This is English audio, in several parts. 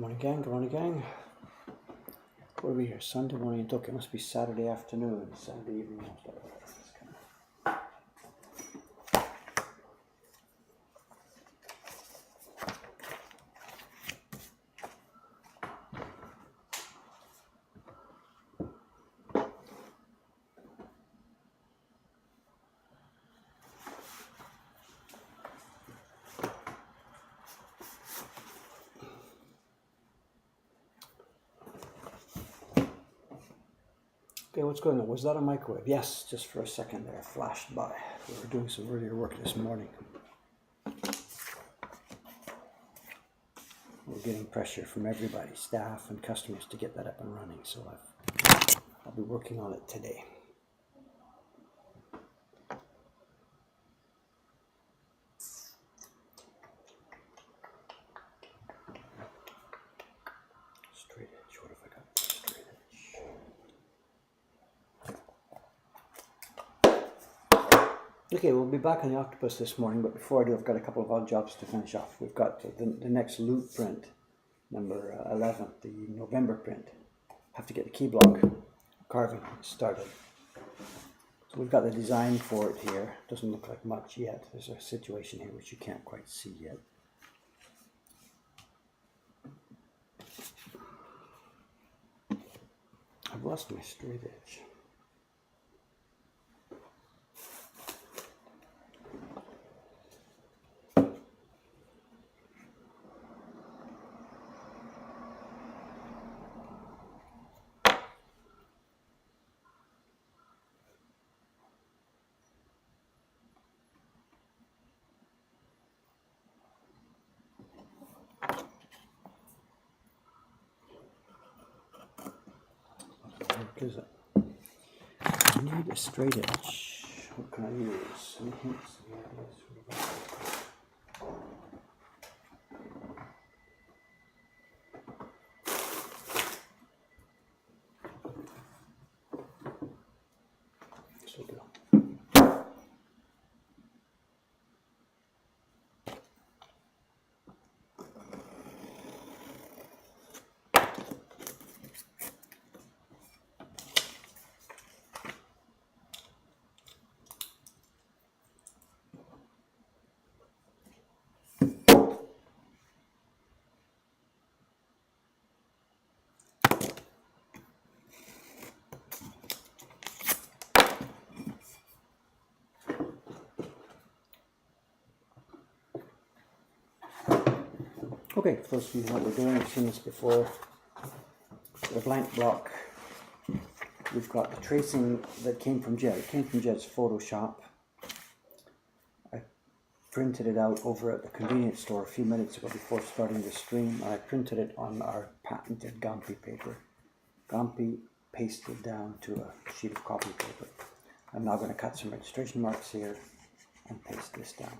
morning, gang. Good morning, gang. What are we here? Sunday morning in Tokyo. It must be Saturday afternoon, Saturday evening. Okay, what's going on? Was that a microwave? Yes, just for a second there, flashed by. We were doing some earlier work this morning. We're getting pressure from everybody, staff and customers, to get that up and running. So I'll be working on it today. Straight edge. What have I got? Straight edge. Okay, we'll be back on the Octopus this morning, but before I do, I've got a couple of odd jobs to finish off. We've got the next loop print, number 11, the November print. Have to get the key block carving started. So we've got the design for it here. Doesn't look like much yet. There's a situation here which you can't quite see yet. I've lost my straight edge. What is it? I need a straight edge. What can I use? Any hints? This will do. Okay, for those of you who know what we're doing, I've seen this before. The blank block, we've got the tracing that came from Jed. It came from Jed's Photoshop. I printed it out over at the convenience store a few minutes ago before starting the stream. I printed it on our patented Gampi paper. Gampi pasted down to a sheet of copy paper. I'm now going to cut some registration marks here and paste this down.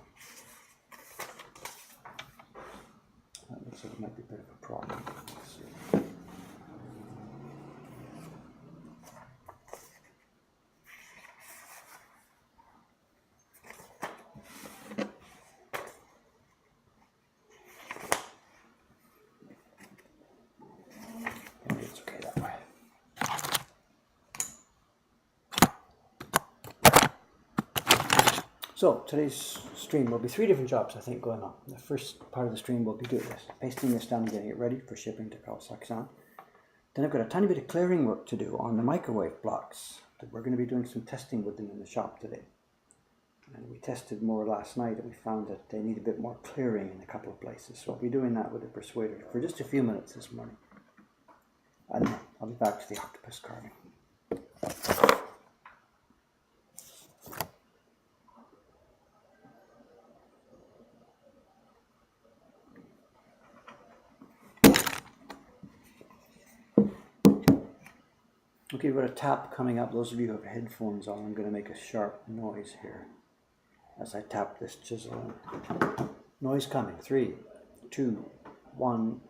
That looks like it might be a bit of a problem. Let's see. Maybe it's okay that way. So today's stream will be 3 different jobs, I think, going on. The first part of the stream will be doing this, pasting this down and getting it ready for shipping to Kazakhstan. Then I've got a tiny bit of clearing work to do on the microwave blocks. We're going to be doing some testing with them in the shop today. And we tested more last night and we found that they need a bit more clearing in a couple of places. So I'll be doing that with the persuader for just a few minutes this morning. And then I'll be back to the octopus carving. Okay, we've got a tap coming up. Those of you who have headphones on, I'm going to make a sharp noise here as I tap this chisel. Noise coming. 3, 2, 1.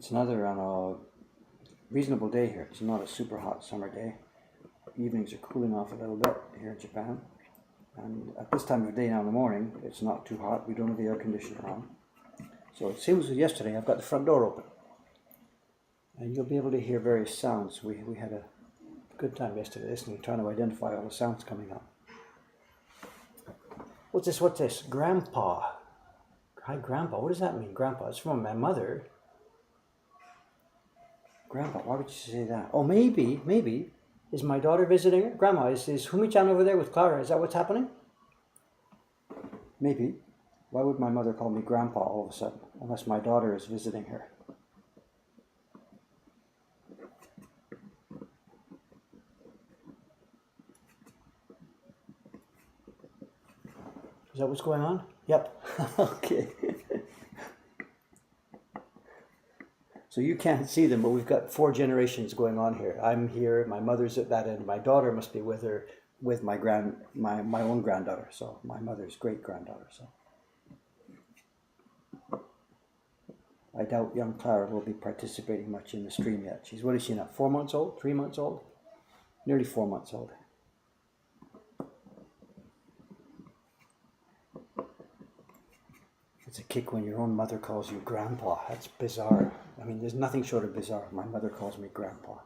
It's another on a reasonable day here. It's not a super hot summer day. Evenings are cooling off a little bit here in Japan. And at this time of day now in the morning, it's not too hot. We don't have the air conditioner on. So it seems as yesterday I've got the front door open. And you'll be able to hear various sounds. We had a good time yesterday listening, trying to identify all the sounds coming up. What's this? Grandpa. Hi, Grandpa. What does that mean, Grandpa? It's from my mother. Grandpa, why would you say that? Oh, maybe. Is my daughter visiting her? Grandma, is Humi-chan over there with Clara? Is that what's happening? Maybe. Why would my mother call me Grandpa all of a sudden? Unless my daughter is visiting her. Is that what's going on? Yep. Okay. So you can't see them, but we've got 4 generations going on here. I'm here, my mother's at that end, my daughter must be with her, with my own granddaughter, so my mother's great-granddaughter. So I doubt young Clara will be participating much in the stream yet. What is she now, 4 months old, 3 months old? Nearly 4 months old. It's a kick when your own mother calls you Grandpa. That's bizarre. I mean, there's nothing short of bizarre. My mother calls me Grandpa.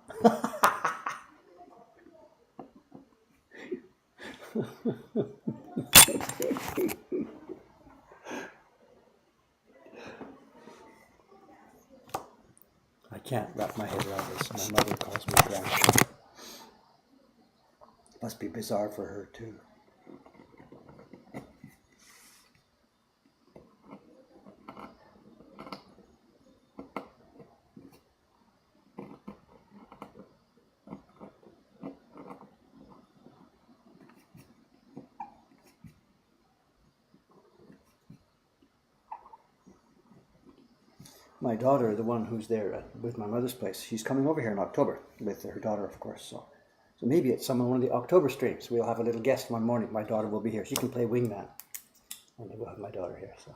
I can't wrap my head around this. My mother calls me Grandpa. Must be bizarre for her too. My daughter, the one who's there with my mother's place, she's coming over here in October with her daughter, of course. So maybe it's one of the October streams. We'll have a little guest one morning. My daughter will be here. She can play wingman. And we'll have my daughter here. So.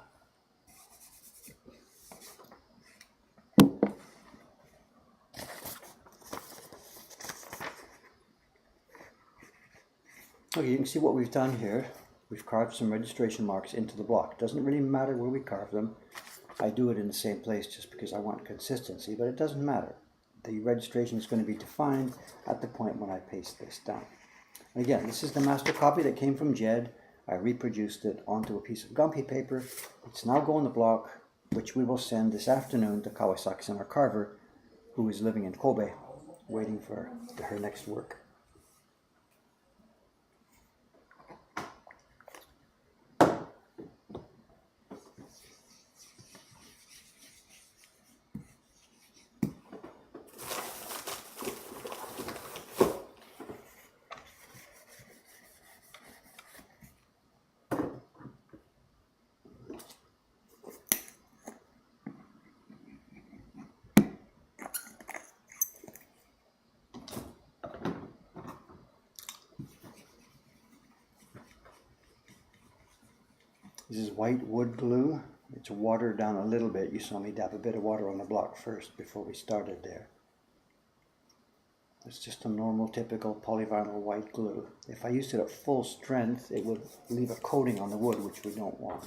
Okay, you can see what we've done here. We've carved some registration marks into the block. It doesn't really matter where we carve them. I do it in the same place just because I want consistency, but it doesn't matter. The registration is going to be defined at the point when I paste this down. And again, this is the master copy that came from Jed. I reproduced it onto a piece of Gampi paper. It's now going in the block, which we will send this afternoon to Kawasaki-san, our carver, who is living in Kobe, waiting for her next work. This is white wood glue. It's watered down a little bit. You saw me dab a bit of water on the block first before we started there. It's just a normal, typical polyvinyl white glue. If I used it at full strength, it would leave a coating on the wood, which we don't want.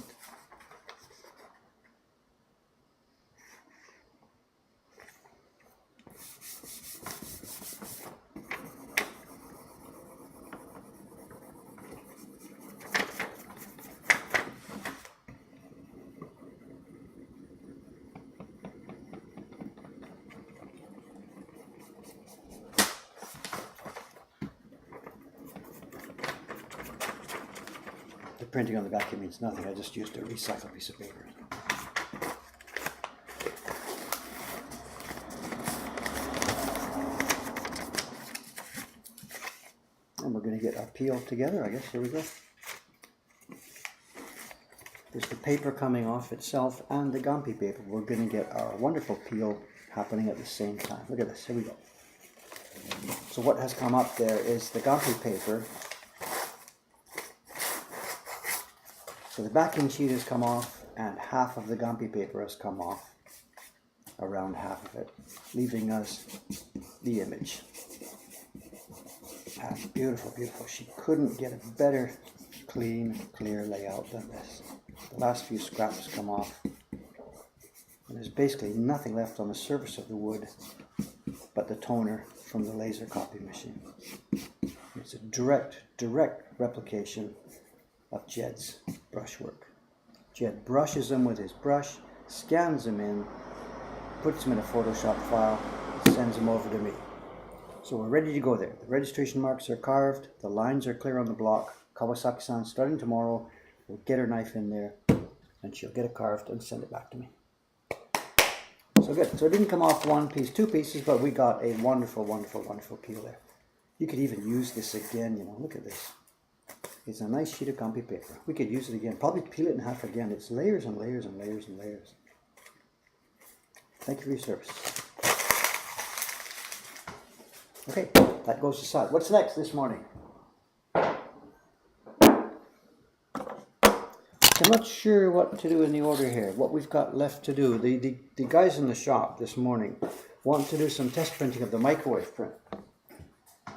The printing on the back, it means nothing. I just used a recycled piece of paper. And we're going to get our peel together, I guess. Here we go. There's the paper coming off itself and the Gampi paper. We're going to get our wonderful peel happening at the same time. Look at this. Here we go. So what has come up there is the Gampi paper. So the backing sheet has come off and half of the Gampi paper has come off. around half of it, leaving us the image. Beautiful, beautiful. She couldn't get a better clean, clear layout than this. The last few scraps come off, and there's basically nothing left on the surface of the wood but the toner from the laser copy machine. It's a direct replication of Jed's brushwork. Jed brushes them with his brush, scans them in, puts them in a Photoshop file, and sends them over to me. So we're ready to go there. The registration marks are carved, the lines are clear on the block. Kawasaki-san, starting tomorrow, will get her knife in there, and she'll get it carved and send it back to me. So good. So it didn't come off one piece, two pieces, but we got a wonderful, wonderful, wonderful peel there. You could even use this again, you know, look at this. It's a nice sheet of comfy paper. We could use it again, probably peel it in half again. It's layers and layers and layers and layers. Thank you for your service. Okay, that goes aside. What's next this morning? I'm not sure what to do in the order here, what we've got left to do. The guys in the shop this morning want to do some test printing of the microwave print.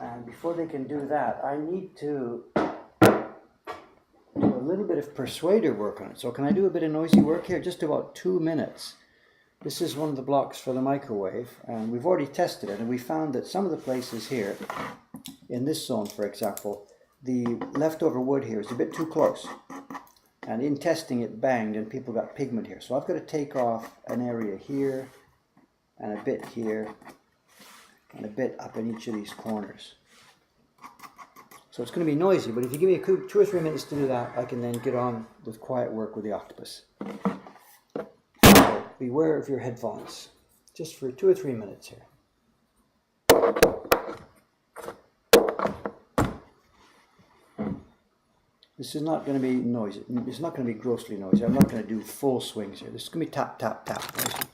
And before they can do that, I need to do a little bit of persuader work on it. So can I do a bit of noisy work here? Just about 2 minutes. This is one of the blocks for the microwave, and we've already tested it, and we found that some of the places here, in this zone for example, the leftover wood here is a bit too close. And in testing it banged and people got pigment here. So I've got to take off an area here and a bit here and a bit up in each of these corners. So it's going to be noisy, but if you give me 2 or 3 minutes to do that, I can then get on with quiet work with the Octopus. So beware of your headphones, just for 2 or 3 minutes here. This is not going to be noisy. It's not going to be grossly noisy. I'm not going to do full swings here. This is going to be tap, tap, tap. Noisy.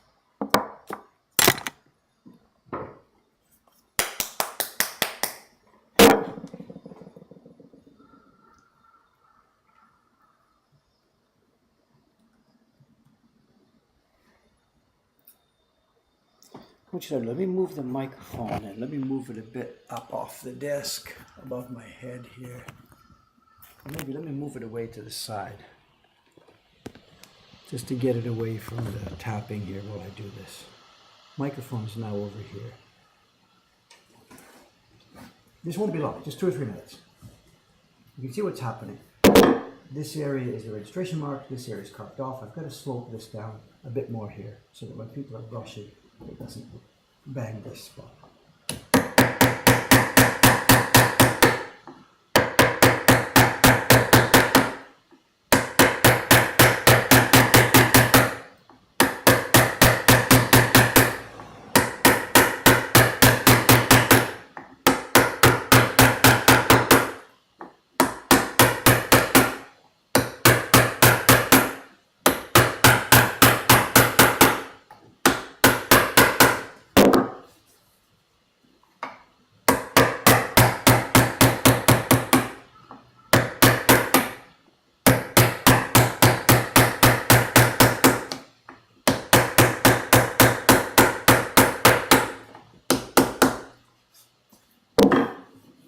What should I do? Let me move the microphone in. Let me move it a bit up off the desk above my head here. Maybe let me move it away to the side, just to get it away from the tapping here while I do this. Microphone is now over here. This won't be long, just 2 or 3 minutes. You can see what's happening. This area is the registration mark, this area is carved off. I've got to slope this down a bit more here, so that when people are brushing, it doesn't bang this spot.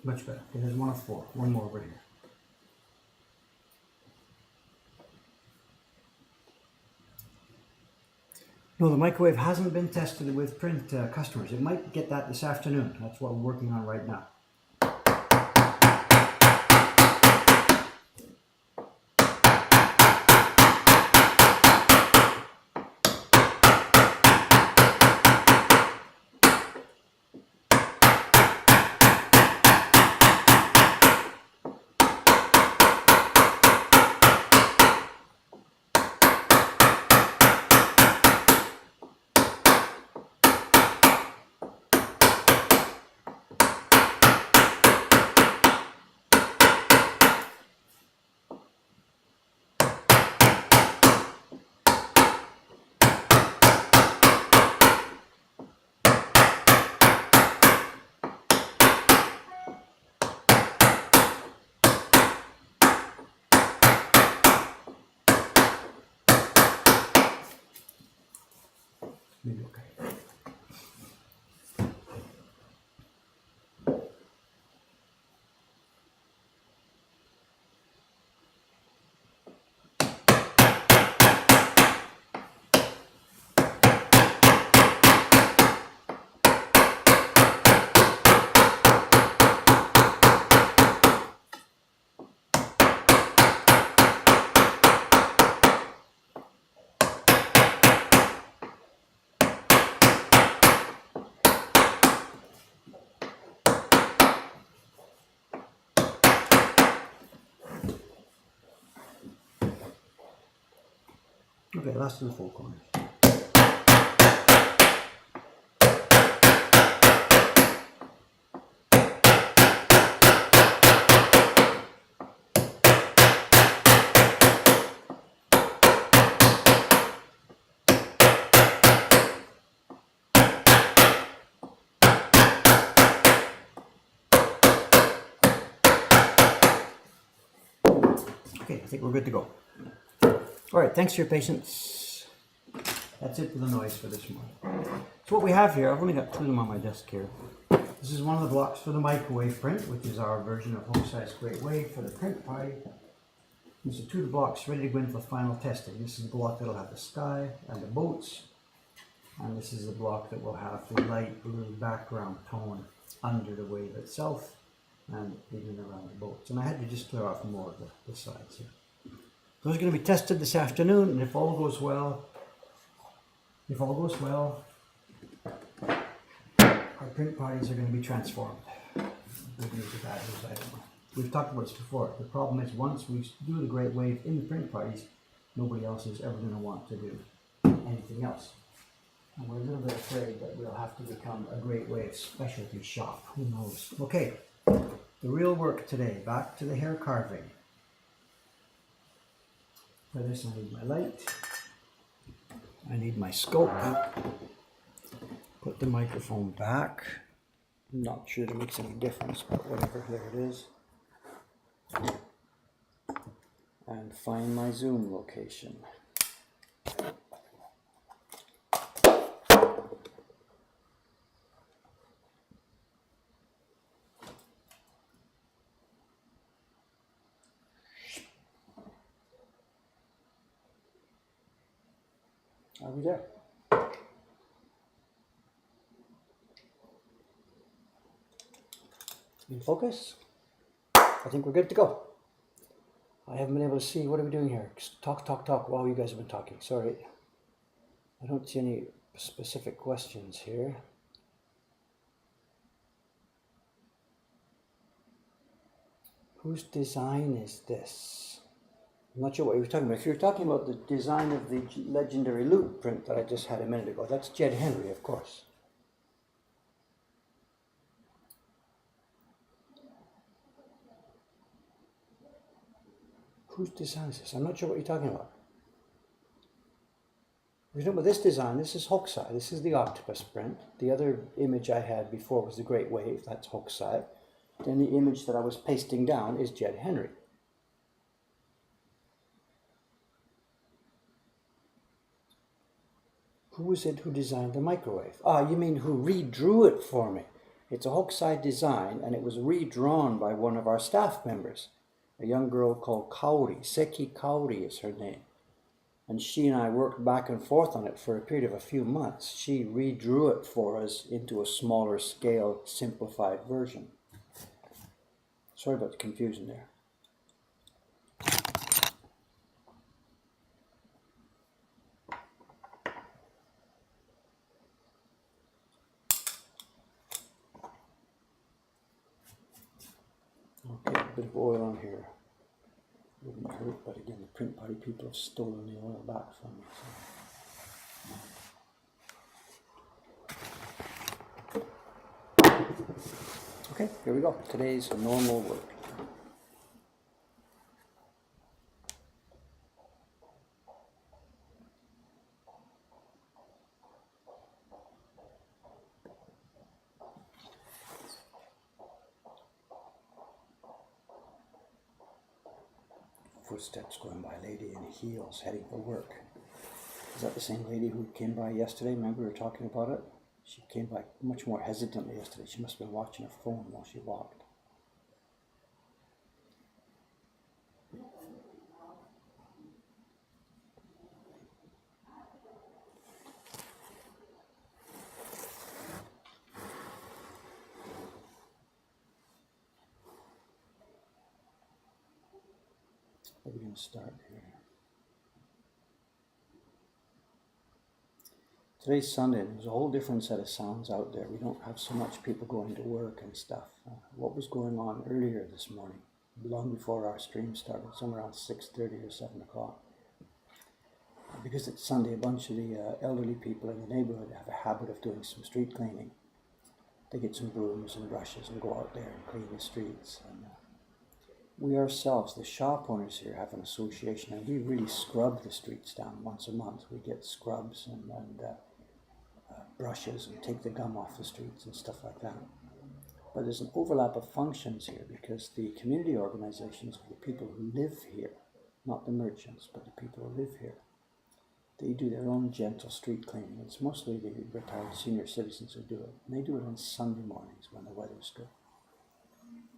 Much better. Okay, there's 1 of 4. One more over here. No, the microwave hasn't been tested with print customers. It might get that this afternoon. That's what we're working on right now. maybe okay. Okay, last of the four corners. Okay, I think we're good to go. All right, thanks for your patience. That's it for the noise for this morning. So what we have here, I've only got two of them on my desk here. This is one of the blocks for the microwave print, which is our version of Home Size Great Wave for the print party. These are two of the blocks ready to go in for final testing. This is the block that will have the sky and the boats. And this is the block that will have the light blue background tone under the wave itself and even around the boats. And I had to just clear off more of the sides here. Those are going to be tested this afternoon, and if all goes well, our print parties are going to be transformed. Good news or bad news, I don't know. We've talked about this before. The problem is once we do the Great Wave in the print parties, nobody else is ever going to want to do anything else. And we're a little bit afraid that we'll have to become a Great Wave specialty shop. Who knows? Okay, the real work today. Back to the hair carving. For this I need my light. I need my scope. Put the microphone back. I'm not sure that it makes any difference, but whatever, there it is. And find my zoom location. Are we there? In focus? I think we're good to go. I haven't been able to see. What are we doing here? Talk while you guys have been talking. Sorry. I don't see any specific questions here. Whose design is this? I'm not sure what you were talking about. If you're talking about the design of the legendary loop print that I just had a minute ago, that's Jed Henry, of course. Whose design is this? I'm not sure what you're talking about. If you're talking about this design, this is Hokusai. This is the Octopus print. The other image I had before was the Great Wave. That's Hokusai. Then the image that I was pasting down is Jed Henry. Who was it who designed the microwave? Ah, you mean who redrew it for me? It's a Hokusai design, and it was redrawn by one of our staff members. A young girl called Kaori. Seki Kaori is her name. And she and I worked back and forth on it for a period of a few months. She redrew it for us into a smaller scale, simplified version. Sorry about the confusion there. Okay, a bit of oil on here. Wouldn't hurt, but again, the print party people have stolen the oil back from me. So. Okay, here we go. Today's normal work. Footsteps going by, lady in heels heading for work. Is that the same lady who came by yesterday? Remember we were talking about it? She came by much more hesitantly yesterday. She must have been watching her phone while she walked. We're going to start here. Today's Sunday, there's a whole different set of sounds out there. We don't have so much people going to work and stuff. What was going on earlier this morning, long before our stream started, somewhere around 6:30 or 7 o'clock. Because it's Sunday, a bunch of the elderly people in the neighborhood have a habit of doing some street cleaning. They get some brooms and brushes and go out there and clean the streets. And we ourselves, the shop owners here, have an association, and we really scrub the streets down once a month. We get scrubs and brushes and take the gum off the streets and stuff like that. But there's an overlap of functions here because the community organizations are the people who live here, not the merchants, but the people who live here. They do their own gentle street cleaning. It's mostly the retired senior citizens who do it. And they do it on Sunday mornings when the weather's good.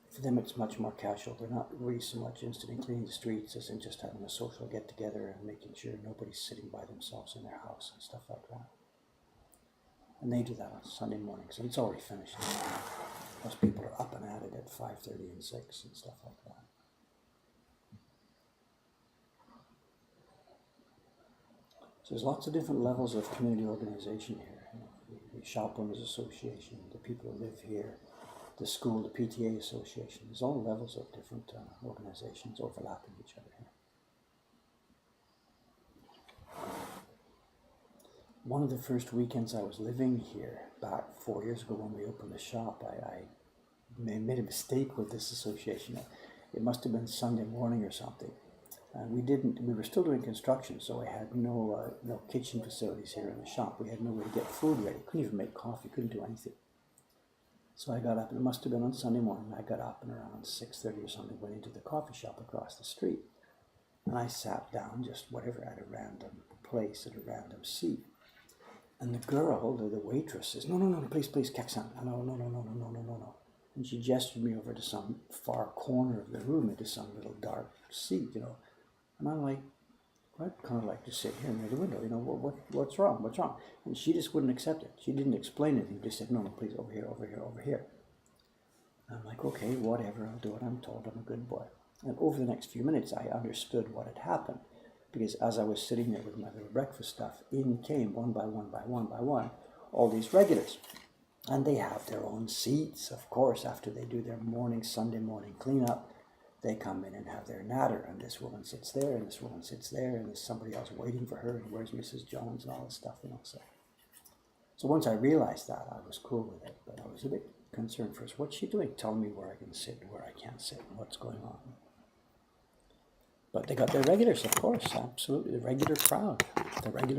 For them it's much more casual. They're not really so much interested in cleaning the streets as in just having a social get-together and making sure nobody's sitting by themselves in their house and stuff like that. And they do that on Sunday mornings, and it's already finished. Most people are up and at it at 5:30 and 6 and stuff like that. So there's lots of different levels of community organization here. The Shop Owners Association, the people who live here, the school, the PTA Association. There's all levels of different organizations overlapping each other here. One of the first weekends I was living here, back 4 years ago when we opened the shop, I made a mistake with this association. It must have been Sunday morning or something. And we were still doing construction, so I had no kitchen facilities here in the shop. We had no way to get food ready. Couldn't even make coffee, couldn't do anything. So I got up, and it must have been on Sunday morning. I got up and around 6:30 or something, went into the coffee shop across the street. And I sat down, just whatever, at a random place, at a random seat. And the girl, the waitress, says, no, please, Keksan. No. And she gestured me over to some far corner of the room, into some little dark seat, And I'm like, I'd kind of like to sit here near the window, what's wrong? And she just wouldn't accept it. She didn't explain anything, just said, no, please, over here. And I'm like, okay, whatever, I'll do what I'm told, I'm a good boy. And over the next few minutes, I understood what had happened. Because as I was sitting there with my little breakfast stuff, in came one by one, all these regulars. And they have their own seats, of course, after they do their Sunday morning cleanup. They come in and have their natter, and this woman sits there, and this woman sits there, and there's somebody else waiting for her, and where's Mrs. Jones, and all this stuff, So once I realized that, I was cool with it, but I was a bit concerned first. What's she doing? Telling me where I can sit, where I can't sit, and what's going on. But they got their regulars, of course, absolutely. The regular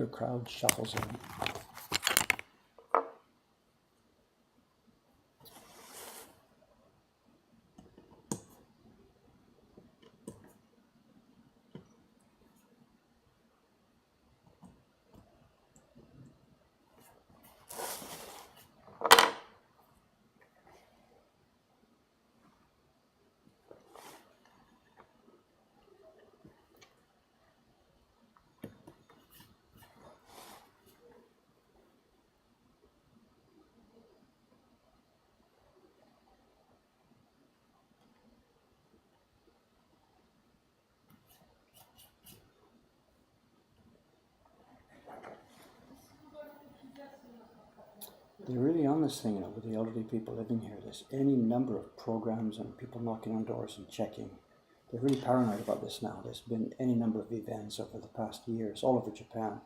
crowd shuffles in. They're really on this thing, with the elderly people living here. There's any number of programs and people knocking on doors and checking. They're really paranoid about this now. There's been any number of events over the past years, all over Japan,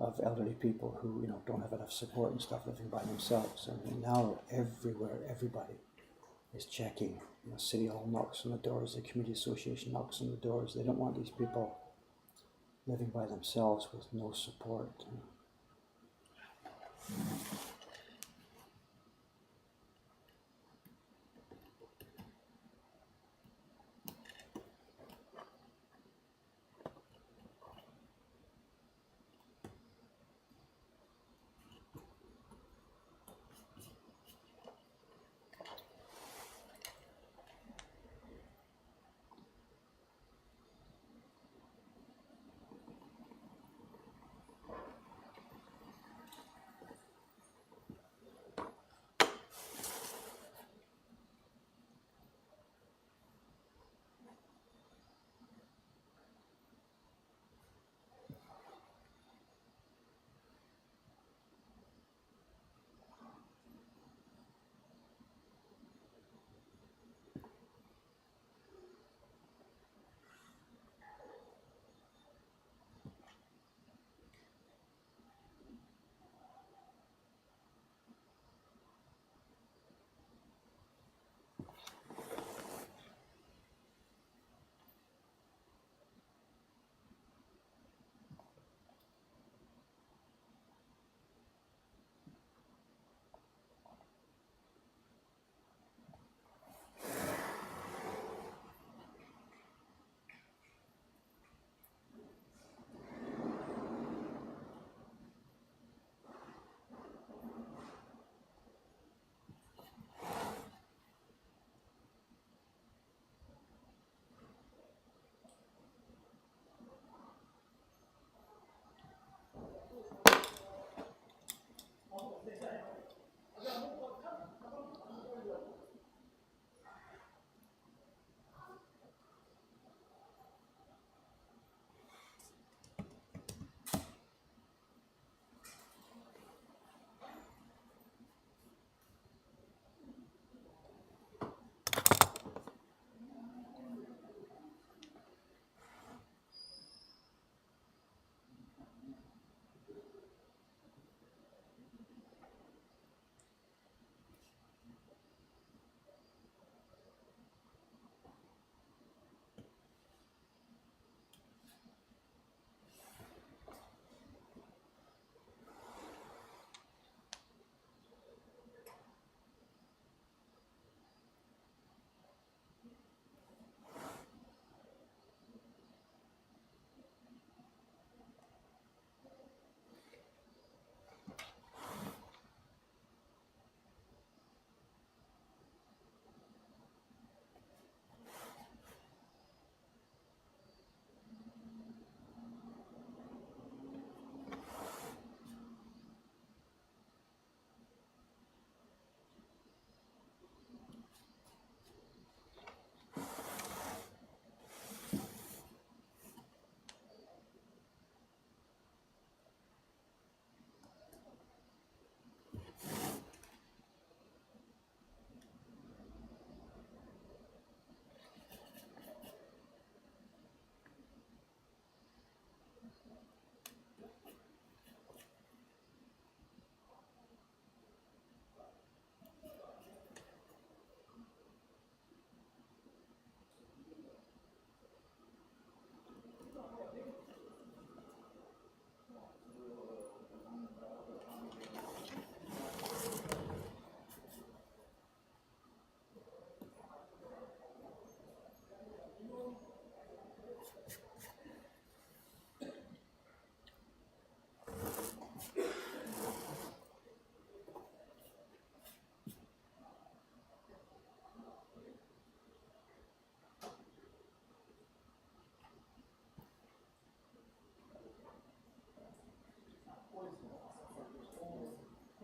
of elderly people who, don't have enough support and stuff, living by themselves. And now everywhere, everybody is checking. City Hall knocks on the doors, the community association knocks on the doors. They don't want these people living by themselves with no support.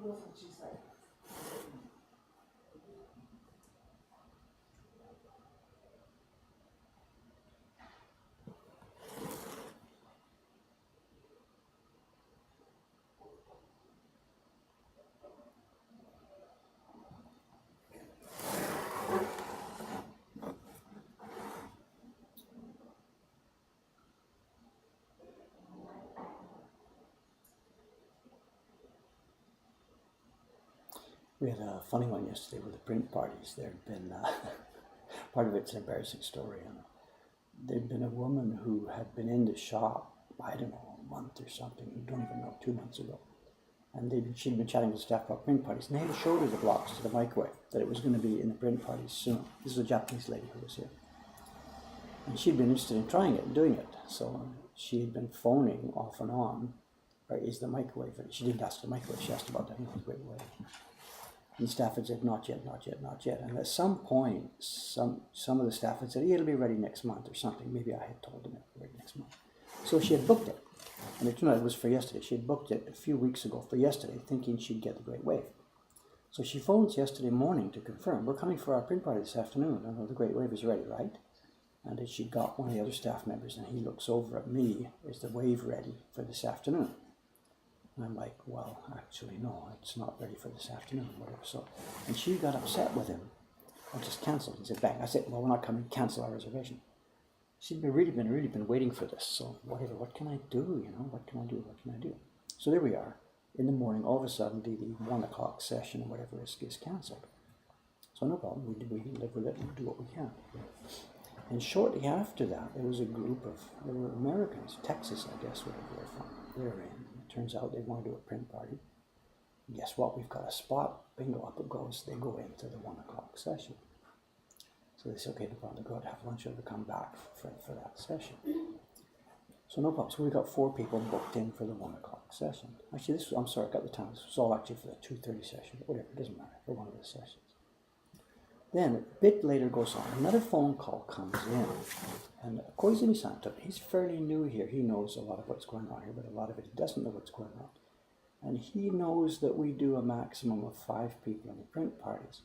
We had a funny one yesterday with the print parties. There'd been, part of it's an embarrassing story. There'd been a woman who had been in the shop, I don't know, a month or something, I don't even know, 2 months ago. And she'd been chatting with staff about print parties, and they had showed her the blocks to the microwave, that it was going to be in the print parties soon. This is a Japanese lady who was here. And she'd been interested in trying it and doing it. So she had been phoning off and on, or is the microwave, she didn't ask the microwave, she asked about the microwave. And staff had said, not yet, not yet, not yet. And at some point, some of the staff had said, yeah, it'll be ready next month or something. Maybe I had told them it'll be ready next month. So she had booked it. And it turned out it was for yesterday. She had booked it a few weeks ago for yesterday, thinking she'd get the Great Wave. So she phones yesterday morning to confirm, we're coming for our print party this afternoon. I know the Great Wave is ready, right? And as she got one of the other staff members, and he looks over at me, is the wave ready for this afternoon? And I'm like, well, actually, no, it's not ready for this afternoon, whatever. So, and she got upset with him. I just canceled. He said, bang. I said, well, we're not coming. Cancel our reservation. She'd really been waiting for this. So whatever, what can I do? You know, what can I do? What can I do? So there we are. In the morning, all of a sudden, the 1 o'clock session or whatever is cancelled. So no problem. We live with it and do what we can. And shortly after that, there was a group of, they were Americans, Texas, I guess, wherever they're from. They're in. Turns out they want to do a print party. And guess what? We've got a spot. Bingo, up it goes. They go into the 1 o'clock session. So they say, okay, no problem. They go out to have lunch or they come back for that session. So no problem. So we got 4 people booked in for the 1 o'clock session. Actually, I'm sorry, I got the time. This was all actually for the 2:30 session, but whatever, it doesn't matter, for one of the sessions. Then a bit later goes on. Another phone call comes in. And Koizumi-san, he's fairly new here. He knows a lot of what's going on here, but a lot of it he doesn't know what's going on. And he knows that we do a maximum of 5 people in the print parties.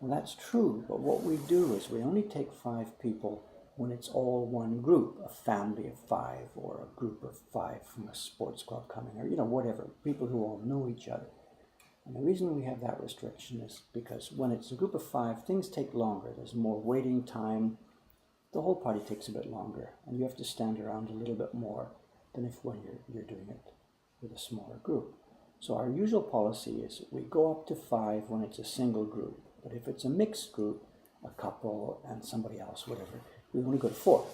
And that's true, but what we do is we only take 5 people when it's all one group, a family of 5 or a group of 5 from a sports club coming, or, you know, whatever, people who all know each other. And the reason we have that restriction is because when it's a group of 5, things take longer. There's more waiting time. The whole party takes a bit longer, and you have to stand around a little bit more than when you're doing it with a smaller group. So our usual policy is we go up to 5 when it's a single group, but if it's a mixed group, a couple and somebody else, whatever, we only go to 4.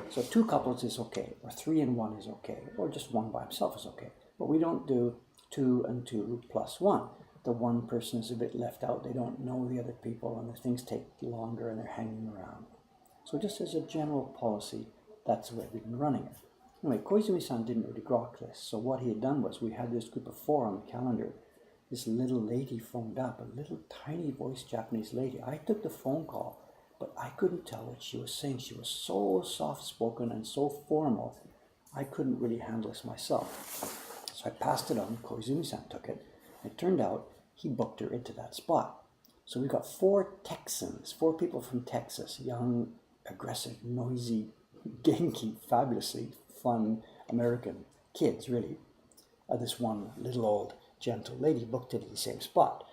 So 2 couples is okay, or 3 and 1 is okay, or just 1 by himself is okay. But we don't do 2 and 2 plus 1. The one person is a bit left out. They don't know the other people, and the things take longer, and they're hanging around. So just as a general policy, that's the way we've been running it. Anyway, Koizumi-san didn't really grok this. So what he had done was we had this group of 4 on the calendar. This little lady phoned up, a little tiny voiced Japanese lady. I took the phone call, but I couldn't tell what she was saying. She was so soft-spoken and so formal, I couldn't really handle this myself. So I passed it on. Koizumi-san took it. It turned out he booked her into that spot. So we got 4 Texans, 4 people from Texas, young, aggressive, noisy, genki, fabulously fun American kids, really. This one little old gentle lady booked into the same spot.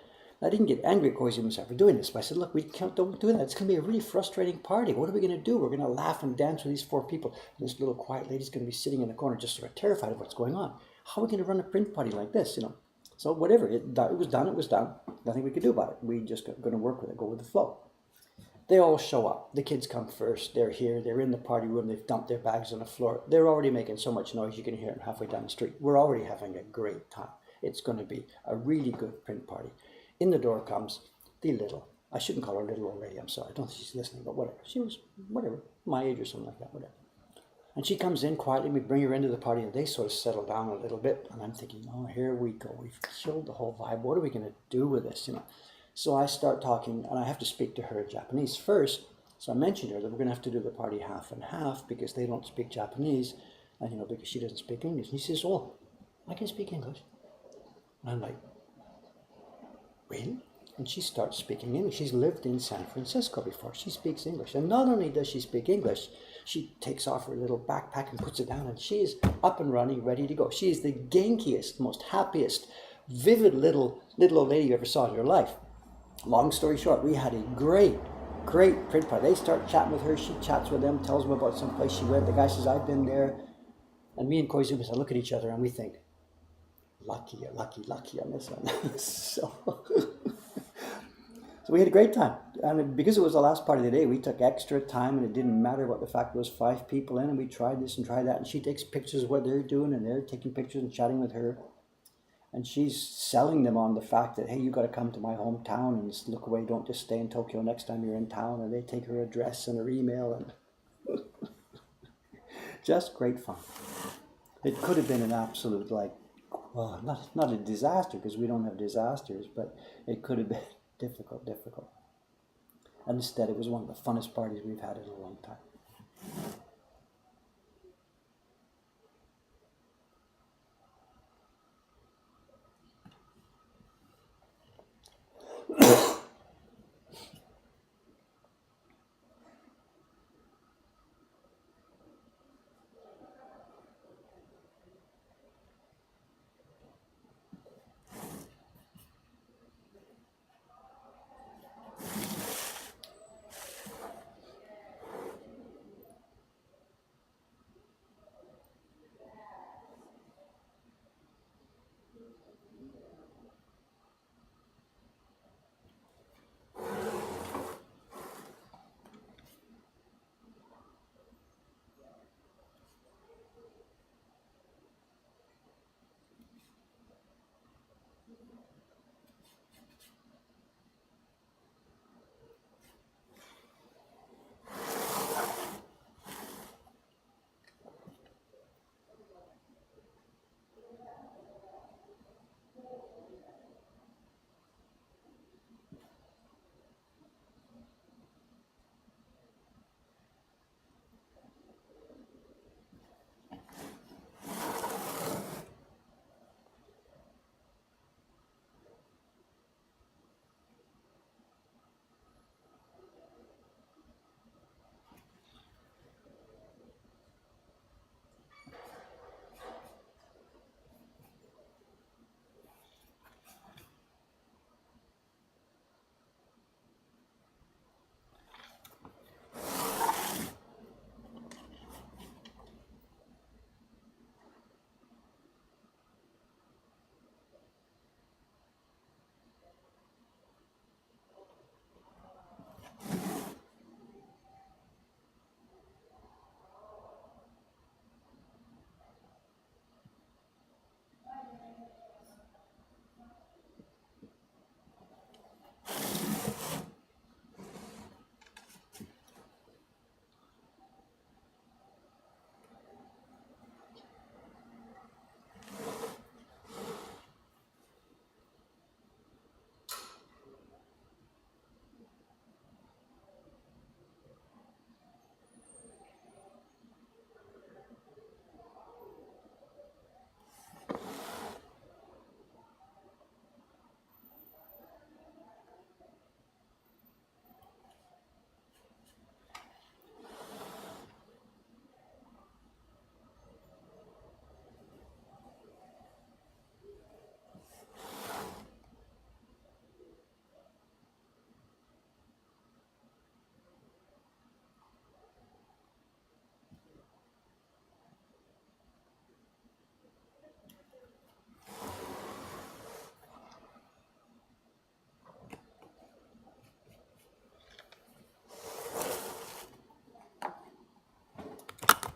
I didn't get angry at Koizumi-san for doing this, but I said, look, don't do that. It's going to be a really frustrating party. What are we going to do? We're going to laugh and dance with these 4 people. And this little quiet lady's going to be sitting in the corner just sort of terrified of what's going on. How are we going to run a print party like this, you know? So whatever, it was done. Nothing we could do about it. We just going to work with it, go with the flow. They all show up. The kids come first. They're here. They're in the party room. They've dumped their bags on the floor. They're already making so much noise you can hear them halfway down the street. We're already having a great time. It's going to be a really good print party. In the door comes the little, I shouldn't call her little old lady, I'm sorry. I don't think she's listening, but whatever. She was, whatever, my age or something like that, whatever. And she comes in quietly, we bring her into the party, and they sort of settle down a little bit. And I'm thinking, oh, here we go. We've killed the whole vibe. What are we going to do with this, you know? So I start talking, and I have to speak to her in Japanese first. So I mentioned to her that we're going to have to do the party half and half because they don't speak Japanese, and, you know, because she doesn't speak English. And he says, oh, I can speak English. And I'm like, really? And she starts speaking English. She's lived in San Francisco before. She speaks English. And not only does she speak English, she takes off her little backpack and puts it down, and she is up and running, ready to go. She is the gankiest, most happiest, vivid little old lady you ever saw in your life. Long story short, we had a great print party. They start chatting with her. She chats with them, tells them about some place she went. The guy says, I've been there. And me and Koizumi look at each other and we think, lucky on this one. So we had a great time. And because it was the last part of the day, we took extra time, and it didn't matter what the fact was 5 people in, and we tried this and tried that. And she takes pictures of what they're doing, and they're taking pictures and chatting with her. And she's selling them on the fact that, hey, you got to come to my hometown and just look away. Don't just stay in Tokyo next time you're in town. And they take her address and her email, and just great fun. It could have been an absolute, like, not a disaster, because we don't have disasters, but it could have been difficult. And instead, it was one of the funnest parties we've had in a long time.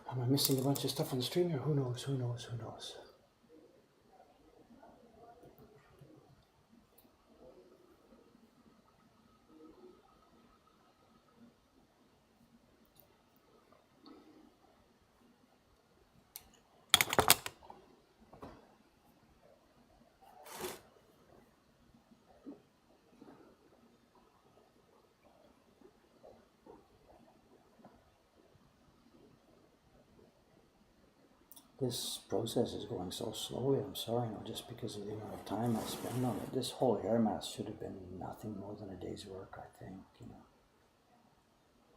Am I missing a bunch of stuff on the stream here? Who knows? This process is going so slowly, I'm sorry, just because of the amount of time I spend on it. This whole hair mask should have been nothing more than a day's work, I think,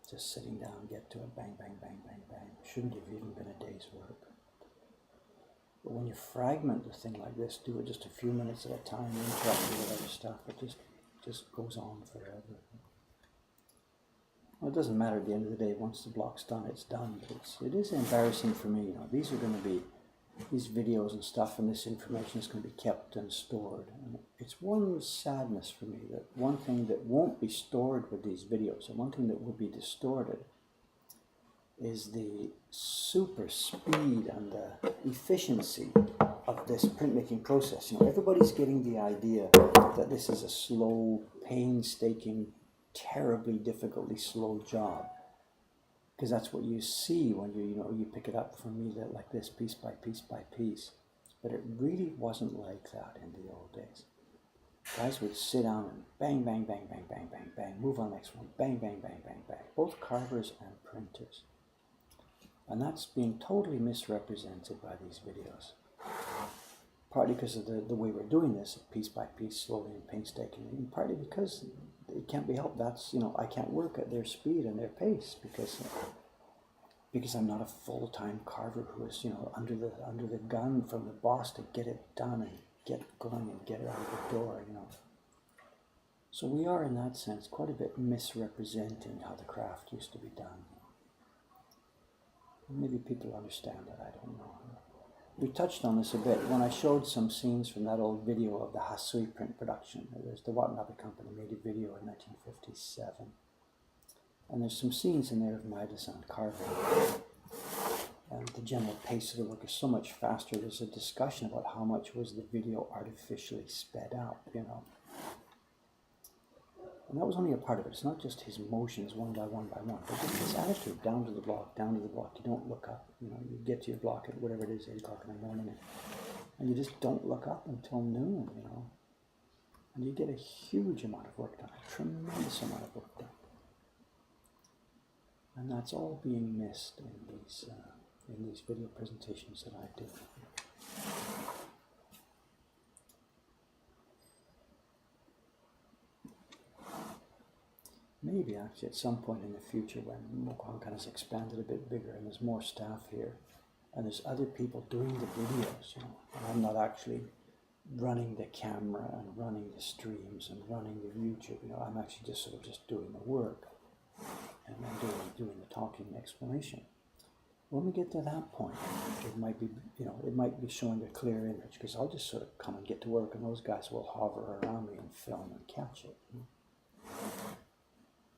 Just sitting down, get to it, bang, bang, bang, bang, bang. Shouldn't have even been a day's work. But when you fragment the thing like this, do it just a few minutes at a time, interrupt with other stuff, it just goes on forever. Well, it doesn't matter at the end of the day. Once the block's done, it's done. But it is embarrassing for me. These are going to be, these videos and stuff, and this information is going to be kept and stored. And it's one sadness for me that one thing that won't be stored with these videos, and one thing that will be distorted, is the super speed and the efficiency of this printmaking process. Everybody's getting the idea that this is a slow, painstaking, terribly difficultly slow job, because that's what you see when you pick it up from me, that like this, piece by piece by piece. But it really wasn't like that in the old days. Guys would sit down and bang, bang, bang, bang, bang, bang, bang, move on the next one, bang, bang, bang, bang, bang, both carvers and printers. And that's being totally misrepresented by these videos. Partly because of the way we're doing this, piece by piece, slowly and painstakingly, and partly because it can't be helped. That's, I can't work at their speed and their pace because I'm not a full-time carver who is, under the gun from the boss to get it done and get going and get it out of the door, So we are, in that sense, quite a bit misrepresenting how the craft used to be done. Maybe people understand that, I don't know. We touched on this a bit when I showed some scenes from that old video of the Hasui print production. There's the Watanabe Company made a video in 1957. And there's some scenes in there of Midas-san carving. And the general pace of the work is so much faster. There's a discussion about how much was the video artificially sped up, And that was only a part of it. It's not just his motions one by one by one, but just his attitude, down to the block. You don't look up. You get to your block at whatever it is, 8 o'clock in the morning, and you just don't look up until noon, And you get a huge amount of work done, a tremendous amount of work done. And that's all being missed in these video presentations that I do. Maybe actually at some point in the future when Mokuhankan has expanded a bit bigger and there's more staff here and there's other people doing the videos, and I'm not actually running the camera and running the streams and running the YouTube, I'm actually just sort of just doing the work and then doing the talking and explanation. When we get to that point, it might be, it might be showing a clear image, because I'll just sort of come and get to work and those guys will hover around me and film and catch it.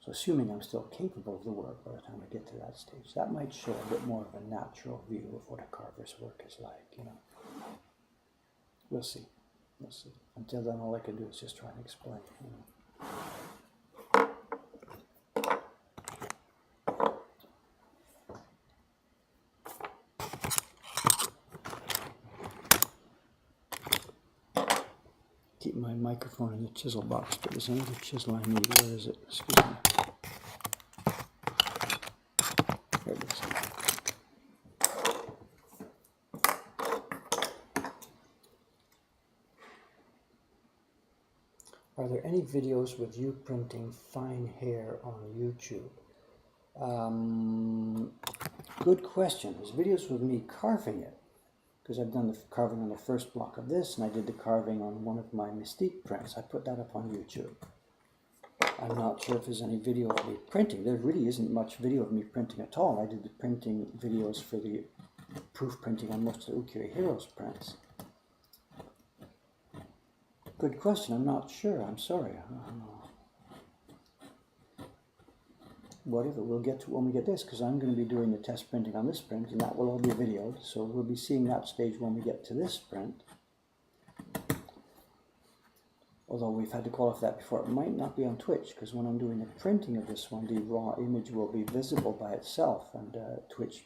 So assuming I'm still capable of the work by the time I get to that stage, that might show a bit more of a natural view of what a carver's work is like, We'll see. Until then, all I can do is just try and explain, Keep my microphone in the chisel box, but there's another chisel I need. Where is it? Excuse me. There it is. Are there any videos with you printing fine hair on YouTube? Good question. There's videos with me carving it, because I've done the carving on the first block of this, and I did the carving on one of my Mystique prints. I put that up on YouTube. I'm not sure if there's any video of me printing. There really isn't much video of me printing at all. I did the printing videos for the proof printing on most of the Ukiyo Heroes prints. Good question. I'm not sure. I'm sorry. Whatever, we'll get to when we get this, because I'm going to be doing the test printing on this print, and that will all be videoed, so we'll be seeing that stage when we get to this print. Although we've had to qualify that before, it might not be on Twitch, because when I'm doing the printing of this one, the raw image will be visible by itself, and Twitch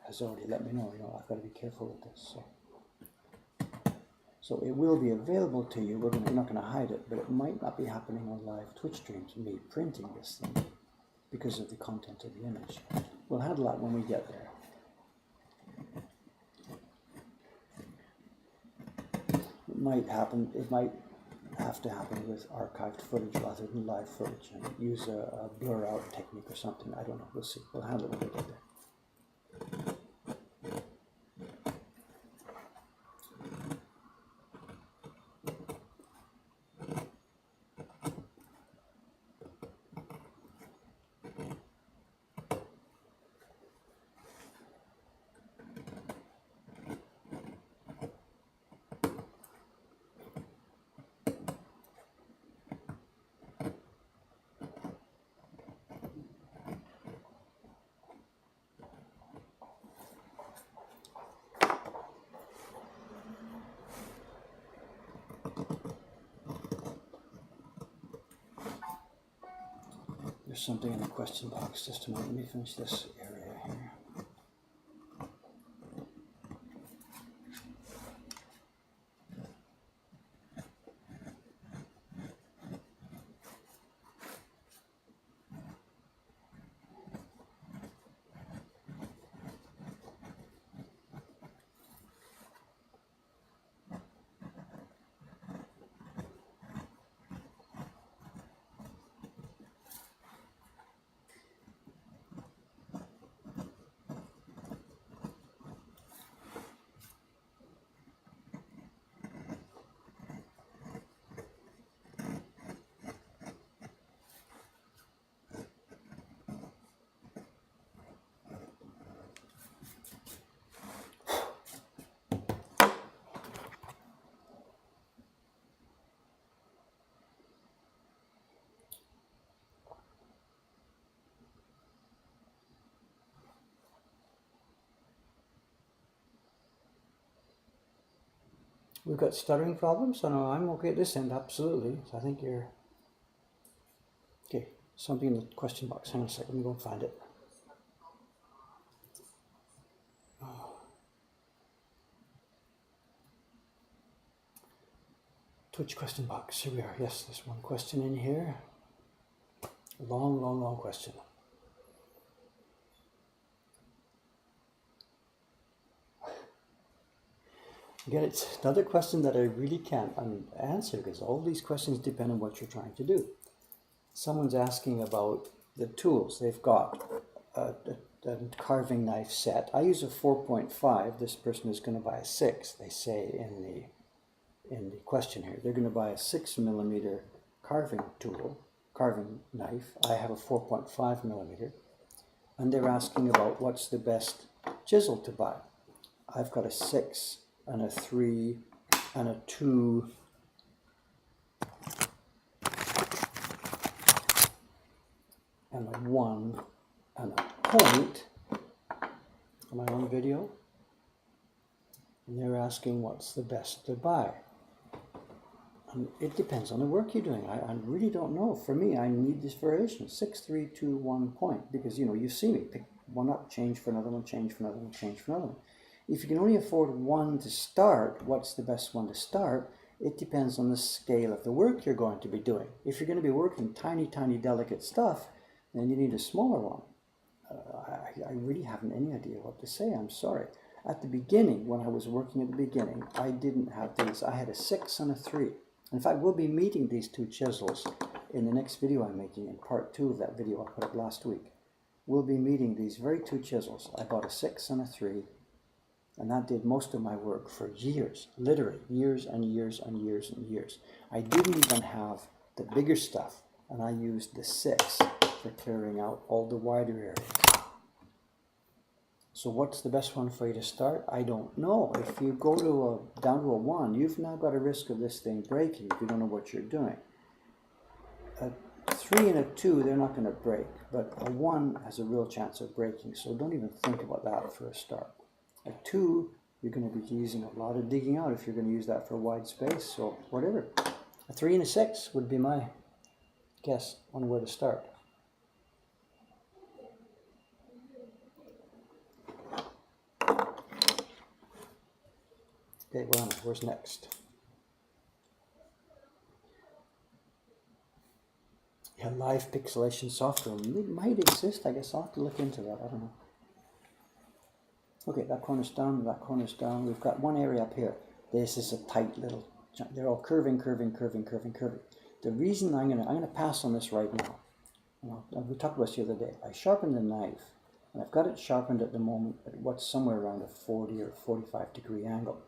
has already let me know, I've got to be careful with this. So it will be available to you. We're not going to hide it, but it might not be happening on live Twitch streams, me printing this thing, because of the content of the image. We'll handle that when we get there. might happen. It might have to happen with archived footage rather than live footage, and use a blur out technique or something. I don't know. We'll see. We'll handle it when we get there. There's something in the question box. Just a minute. Let me finish this area here. We've got stuttering problems. So no, I'm okay at this end, absolutely. So I think you're okay. Something in the question box. Hang on a second. Let me go and find it. Twitch question box. Here we are. Yes, there's one question in here. Long question. Again, it's another question that I really can't answer because all these questions depend on what you're trying to do. Someone's asking about the tools. They've got a carving knife set. I use a 4.5. This person is going to buy a 6. They say in the question here. They're going to buy a 6mm carving tool, carving knife. I have a 4.5mm. And they're asking about what's the best chisel to buy. I've got a 6 and a 3 and a 2 and a 1 and a point. Am I on video? And they're asking what's the best to buy. And it depends on the work you're doing. I really don't know. For me, I need this variation, 6, 3, 2, 1 point, because you see me pick one up, change for another one, change for another one, change for another one. If you can only afford one to start, what's the best one to start? It depends on the scale of the work you're going to be doing. If you're going to be working tiny, delicate stuff, then you need a smaller one. I really haven't any idea what to say. I'm sorry. At the beginning, when I was working at the beginning, I didn't have these. I had a 6 and a 3. In fact, we'll be meeting these two chisels in the next video I'm making, in part 2 of that video I put up last week. We'll be meeting these very two chisels. I bought a 6 and a 3. And that did most of my work for years, literally years and years and years and years. I didn't even have the bigger stuff, and I used the 6 for clearing out all the wider areas. So what's the best one for you to start? I don't know. If you go to down to a 1, you've now got a risk of this thing breaking if you don't know what you're doing. A 3 and a 2, they're not going to break, but a 1 has a real chance of breaking, so don't even think about that for a start. A 2, you're going to be using a lot of digging out if you're going to use that for wide space, so whatever. A 3 and a 6 would be my guess on where to start. Okay, well, where's next? Yeah, live pixelation software. It might exist, I guess. I'll have to look into that. I don't know. Okay, that corner's down, that corner's down. We've got one area up here. This is a tight little they're all curving. The reason I'm gonna pass on this right now, we talked about this the other day. I sharpened the knife, and I've got it sharpened at the moment at what's somewhere around a 40 or 45 degree angle.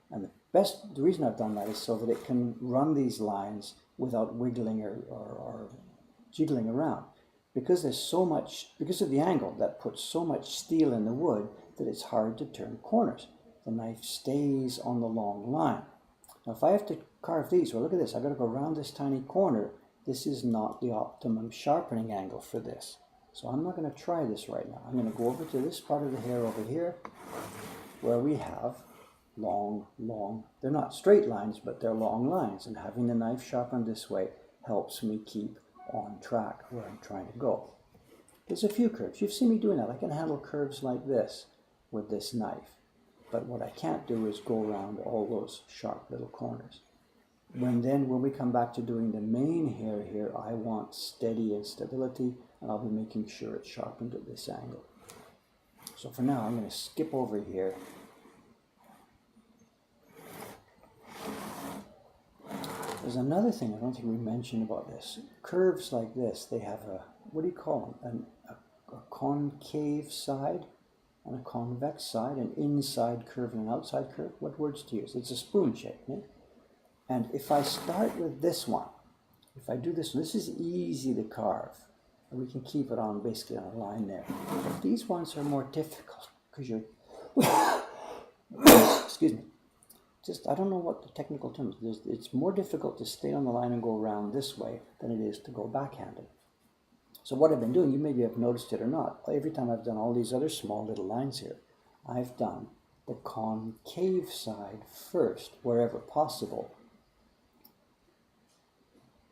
And the reason I've done that is so that it can run these lines without wiggling or jiggling around. Because because of the angle, that puts so much steel in the wood that it's hard to turn corners. The knife stays on the long line. Now if I have to carve these, well look at this, I've got to go around this tiny corner. This is not the optimum sharpening angle for this. So I'm not going to try this right now. I'm going to go over to this part of the hair over here where we have long, they're not straight lines, but they're long lines. And having the knife sharpened this way helps me keep on track where I'm trying to go. There's a few curves. You've seen me doing that. I can handle curves like this with this knife. But what I can't do is go around all those sharp little corners. When we come back to doing the main hair here, I want steady and stability, and I'll be making sure it's sharpened at this angle. So for now, I'm going to skip over here. There's another thing I don't think we mentioned about this. Curves like this, they have a, what do you call them? A concave side and a convex side, an inside curve and an outside curve. What words to use? It's a spoon shape, right? And if I start with this one, if I do this one, this is easy to carve. And we can keep it on basically on a line there. But these ones are more difficult because you're, excuse me, I don't know what the technical term is. It's more difficult to stay on the line and go around this way than it is to go backhanded. So what I've been doing, you maybe have noticed it or not, every time I've done all these other small little lines here, I've done the concave side first, wherever possible,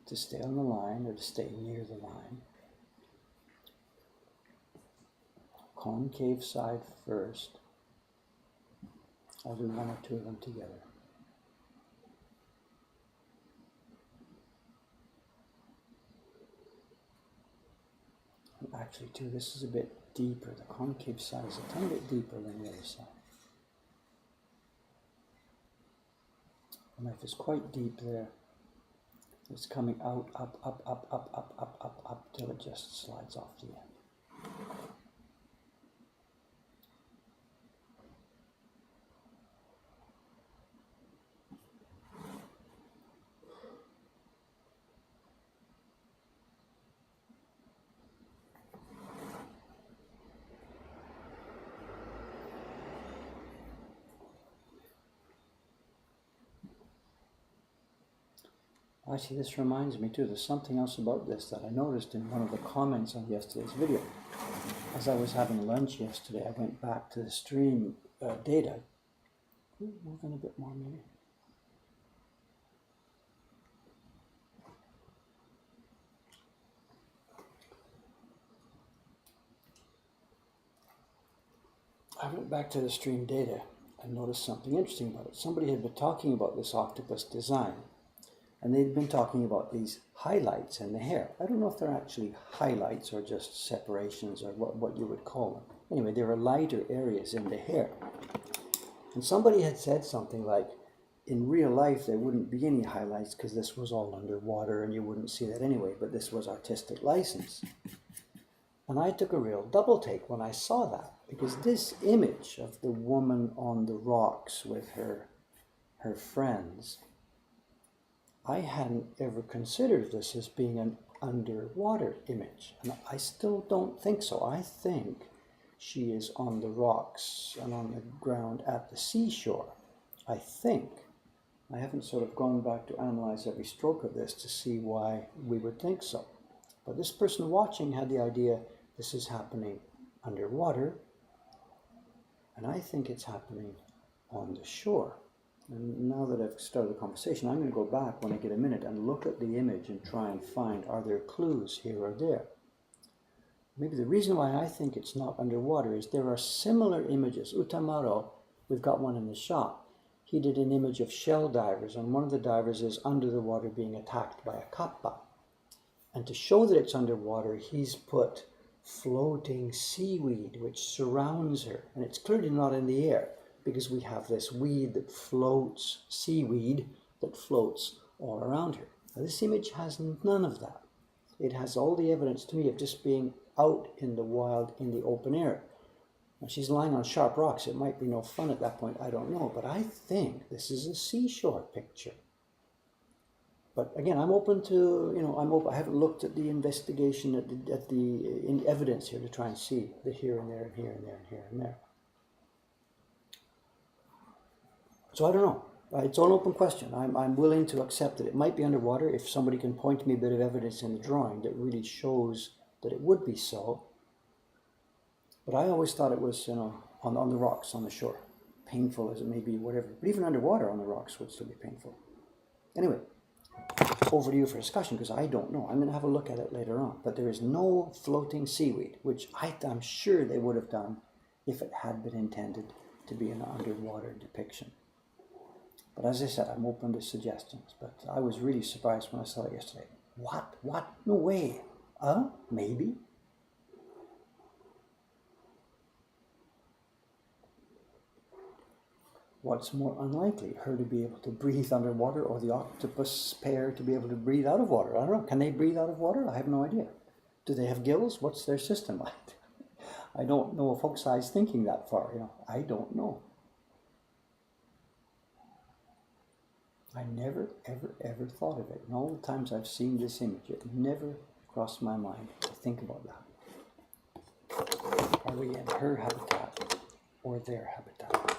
to stay on the line or to stay near the line. Concave side first. I'll do one or two of them together. And actually too, this is a bit deeper. The concave side is a tiny bit deeper than the other side. The knife is quite deep there. It's coming out, up, till it just slides off the end. Actually, this reminds me too, there's something else about this that I noticed in one of the comments on yesterday's video. As I was having lunch yesterday, I went back to the stream data. Move in a bit more maybe. I went back to the stream data and noticed something interesting about it. Somebody had been talking about this octopus design. And they'd been talking about these highlights in the hair. I don't know if they're actually highlights or just separations or what you would call them. Anyway, there are lighter areas in the hair. And somebody had said something like, in real life there wouldn't be any highlights because this was all underwater and you wouldn't see that anyway, but this was artistic license. And I took a real double take when I saw that, because this image of the woman on the rocks with her friends, I hadn't ever considered this as being an underwater image, and I still don't think so. I think she is on the rocks and on the ground at the seashore. I think. I haven't sort of gone back to analyze every stroke of this to see why we would think so. But this person watching had the idea this is happening underwater, and I think it's happening on the shore. And now that I've started the conversation, I'm going to go back when I get a minute and look at the image and try and find, are there clues here or there? Maybe the reason why I think it's not underwater is there are similar images. Utamaro, we've got one in the shop. He did an image of shell divers, and one of the divers is under the water being attacked by a kappa. And to show that it's underwater, he's put floating seaweed which surrounds her, and it's clearly not in the air, because we have this weed that floats, seaweed, that floats all around her. Now, this image has none of that. It has all the evidence to me of just being out in the wild, in the open air. Now, she's lying on sharp rocks. It might be no fun at that point, I don't know. But I think this is a seashore picture. But again, I'm open to, I haven't looked at the investigation, at the evidence here to try and see the here and there and here and there and here and there. So I don't know. It's an open question. I'm willing to accept that it might be underwater if somebody can point me a bit of evidence in the drawing that really shows that it would be so. But I always thought it was, on the rocks, on the shore. Painful as it may be, whatever. But even underwater on the rocks would still be painful. Anyway, over to you for discussion, because I don't know. I'm going to have a look at it later on. But there is no floating seaweed, which I'm sure they would have done if it had been intended to be an underwater depiction. But as I said, I'm open to suggestions. But I was really surprised when I saw it yesterday. What? No way. Maybe. What's more unlikely? Her to be able to breathe underwater, or the octopus pair to be able to breathe out of water? I don't know. Can they breathe out of water? I have no idea. Do they have gills? What's their system like? I don't know if folks' eyes thinking that far. I don't know. I never, ever thought of it. In all the times I've seen this image, it never crossed my mind to think about that. Are we in her habitat or their habitat?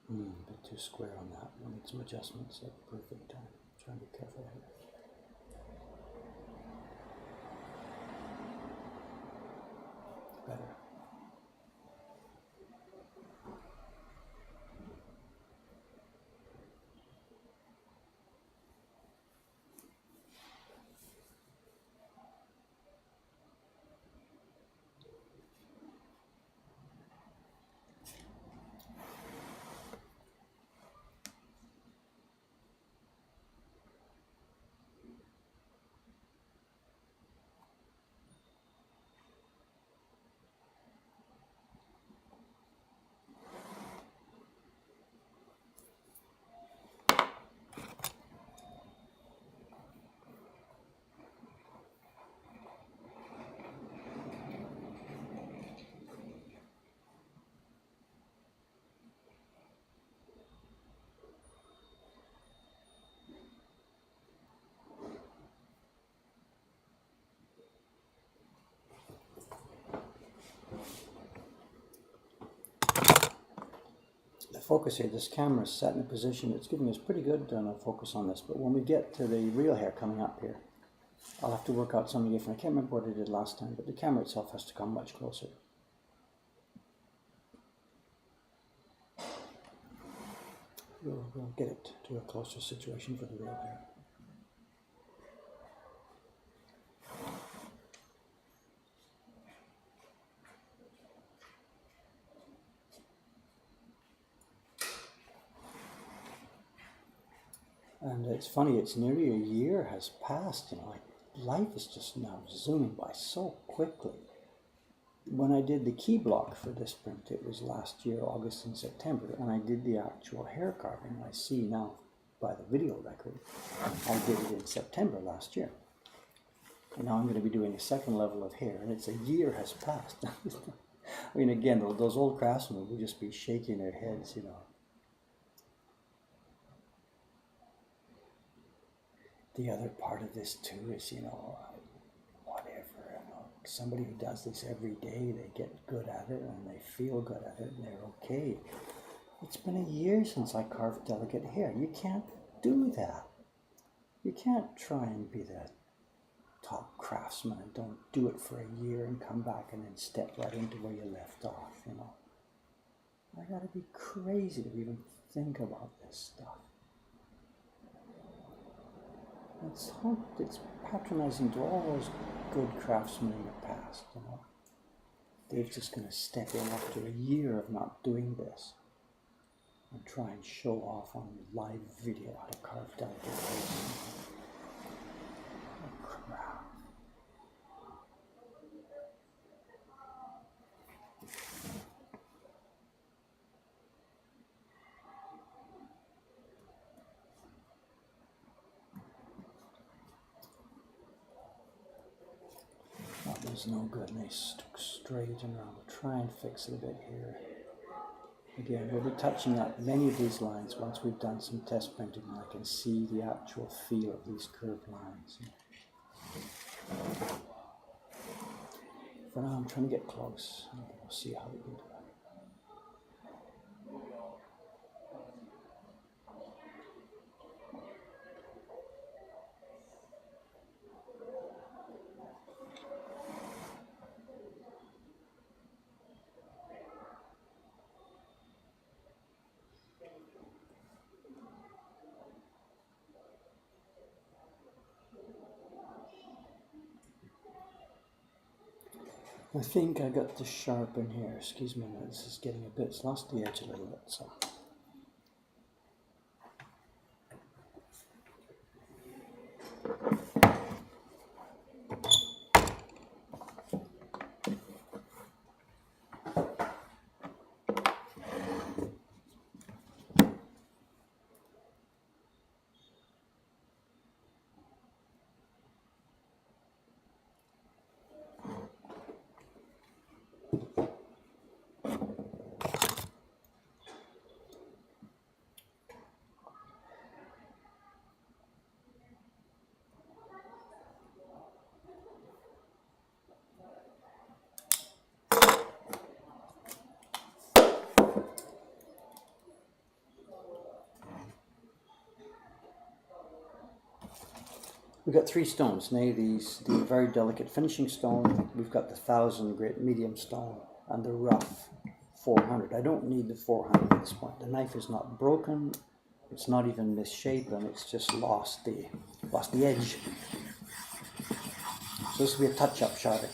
A bit too square on that. We'll need some adjustments at the perfect time. Try and be careful here. Better. focus here. This camera is set in a position that's giving us pretty good focus on this, but when we get to the real hair coming up here, I'll have to work out something different. I can't remember what I did last time, but the camera itself has to come much closer. We'll get it to a closer situation for the real hair. And it's funny, it's nearly a year has passed, you know, like life is just now zooming by so quickly. When I did the key block for this print, it was last year, August and September, and I did the actual hair carving. I see now by the video record, I did it in September last year. And now I'm going to be doing a second level of hair, and it's a year has passed. I mean, again, those old craftsmen would just be shaking their heads, you know. The other part of this too is, you know, whatever, you know, somebody who does this every day, they get good at it and they feel good at it and they're okay. It's been a year since I carved delicate hair. You can't do that. You can't try and be the top craftsman and don't do it for a year and come back and then step right into where you left off, you know. I gotta be crazy to even think about this stuff. It's patronizing to all those good craftsmen in the past, you know. They're just going to step in after a year of not doing this and try and show off on live video how to carve delicate faces. Oh, crap. That was no good, and they stuck straight and around. We'll try and fix it a bit here. Again, we'll be touching up many of these lines once we've done some test printing and I can see the actual feel of these curved lines. For now, I'm trying to get close, and we'll see how we do. I think I got to sharpen here. Excuse me, this is getting a bit, it's lost the edge a little bit, so. We've got three stones now, the very delicate finishing stone, we've got the 1000 grit medium stone, and the rough 400. I don't need the 400 at this point. The knife is not broken, it's not even misshapen, it's just lost the edge. So this will be a touch-up sharpening.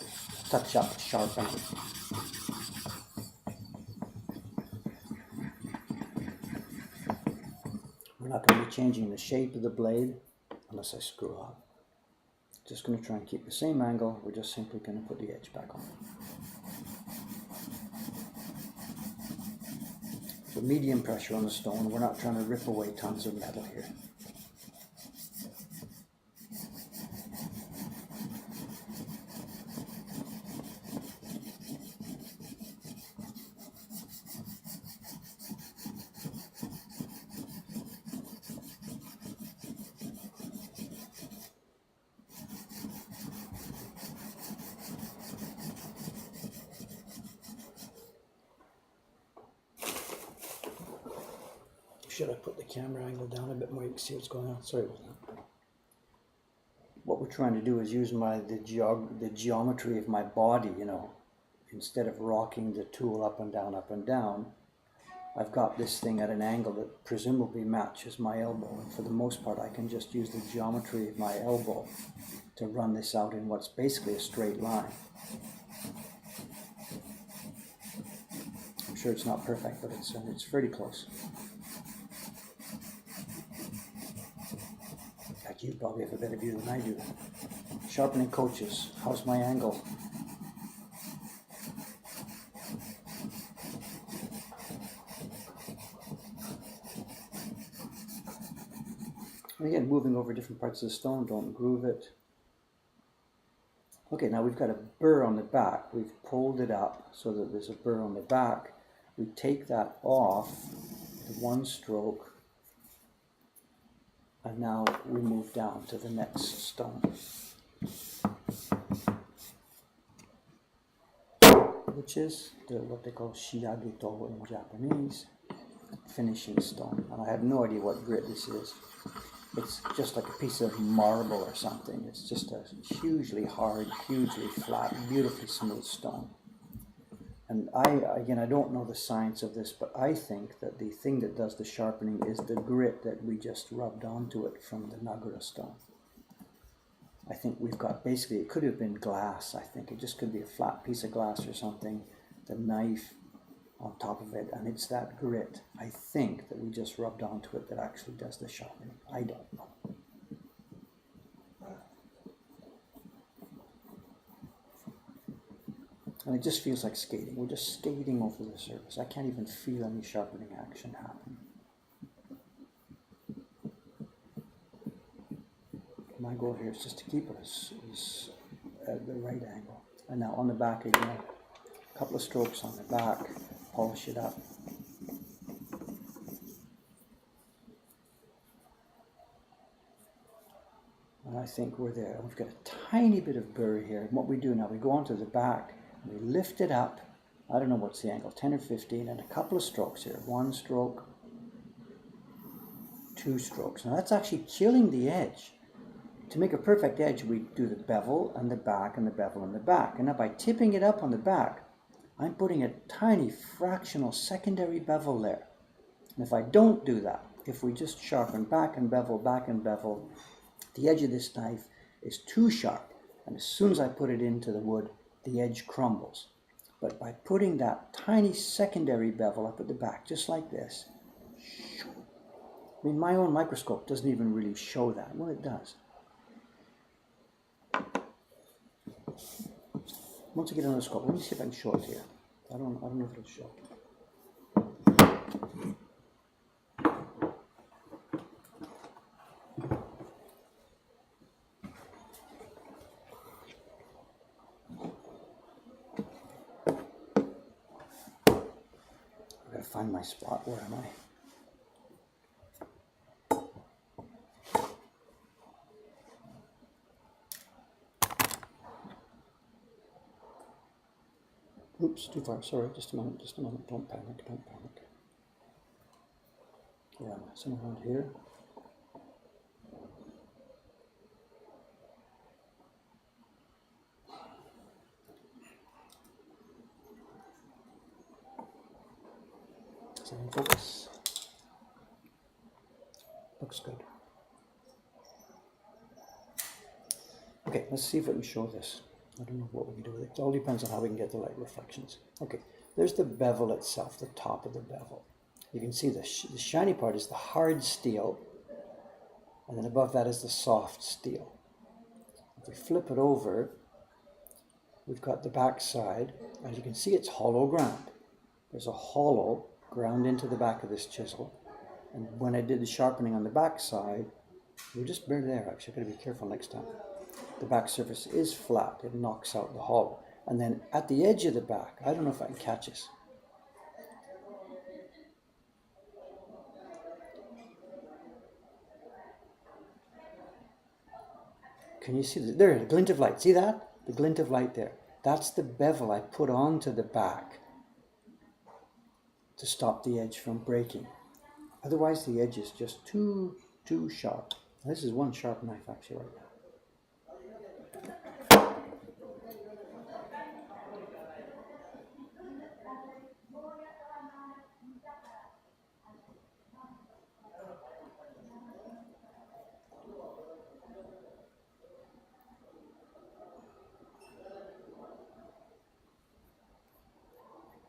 We're not going to be changing the shape of the blade unless I screw up. Just going to try and keep the same angle, we're just simply going to put the edge back on. So medium pressure on the stone, we're not trying to rip away tons of metal here. Should I put the camera angle down a bit more? You can see what's going on. Sorry about that. What we're trying to do is use the geometry of my body, you know. Instead of rocking the tool up and down, I've got this thing at an angle that presumably matches my elbow. And for the most part, I can just use the geometry of my elbow to run this out in what's basically a straight line. I'm sure it's not perfect, but it's pretty close. In fact, you probably have a better view than I do. Sharpening coaches, how's my angle? And again, moving over different parts of the stone, don't groove it. Okay, now we've got a burr on the back. We've pulled it up so that there's a burr on the back. We take that off with one stroke, and now we move down to the next stone, which is what they call shiagito in Japanese, finishing stone. And I have no idea what grit this is. It's just like a piece of marble or something. It's just a hugely hard, hugely flat, beautifully smooth stone. And I don't know the science of this, but I think that the thing that does the sharpening is the grit that we just rubbed onto it from the Nagara stone. I think we've got basically, it could have been glass, I think. It just could be a flat piece of glass or something, the knife on top of it, and it's that grit, I think, that we just rubbed onto it that actually does the sharpening. I don't know. And it just feels like skating. We're just skating over the surface. I can't even feel any sharpening action happen. My goal here is just to keep it at the right angle. And now on the back again, a couple of strokes on the back, polish it up. And I think we're there. We've got a tiny bit of burr here. And what we do now, we go onto the back, we lift it up. I don't know what's the angle, 10 or 15, and a couple of strokes here. One stroke, two strokes. Now that's actually killing the edge. To make a perfect edge, we do the bevel and the back and the bevel and the back. And now by tipping it up on the back, I'm putting a tiny fractional secondary bevel there. And if I don't do that, if we just sharpen back and bevel, the edge of this knife is too sharp. And as soon as I put it into the wood, the edge crumbles. But by putting that tiny secondary bevel up at the back, just like this, I mean, my own microscope doesn't even really show that. Well, it does. Once I get on the scope, let me see if I can show it here. I don't know if it'll show. I gotta find my spot. Where am I? Oops, too far. Sorry, just a moment. Don't panic. Where am I? Somewhere around here. Is that in focus? Looks good. Okay, let's see if we can show this. I don't know what we can do with it. It all depends on how we can get the light reflections. Okay, there's the bevel itself, the top of the bevel. You can see the shiny part is the hard steel, and then above that is the soft steel. If we flip it over, we've got the back side, and you can see it's hollow ground. There's a hollow ground into the back of this chisel, and when I did the sharpening on the back side, we're just barely there actually. I've got to be careful next time. The back surface is flat, it knocks out the hollow. And then at the edge of the back, I don't know if I can catch this. Can you see that? There, the glint of light. See that? The glint of light there. That's the bevel I put onto the back to stop the edge from breaking. Otherwise the edge is just too sharp. This is one sharp knife actually right now.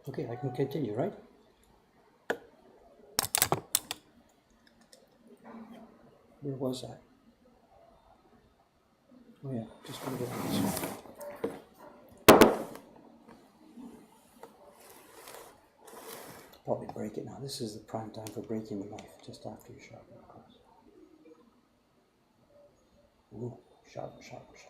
Okay, I can continue, right? Where was I? Oh yeah, just going to go on this one. Probably break it now. This is the prime time for breaking the knife, just after you sharpen, of course. Ooh, sharp, sharp, sharp.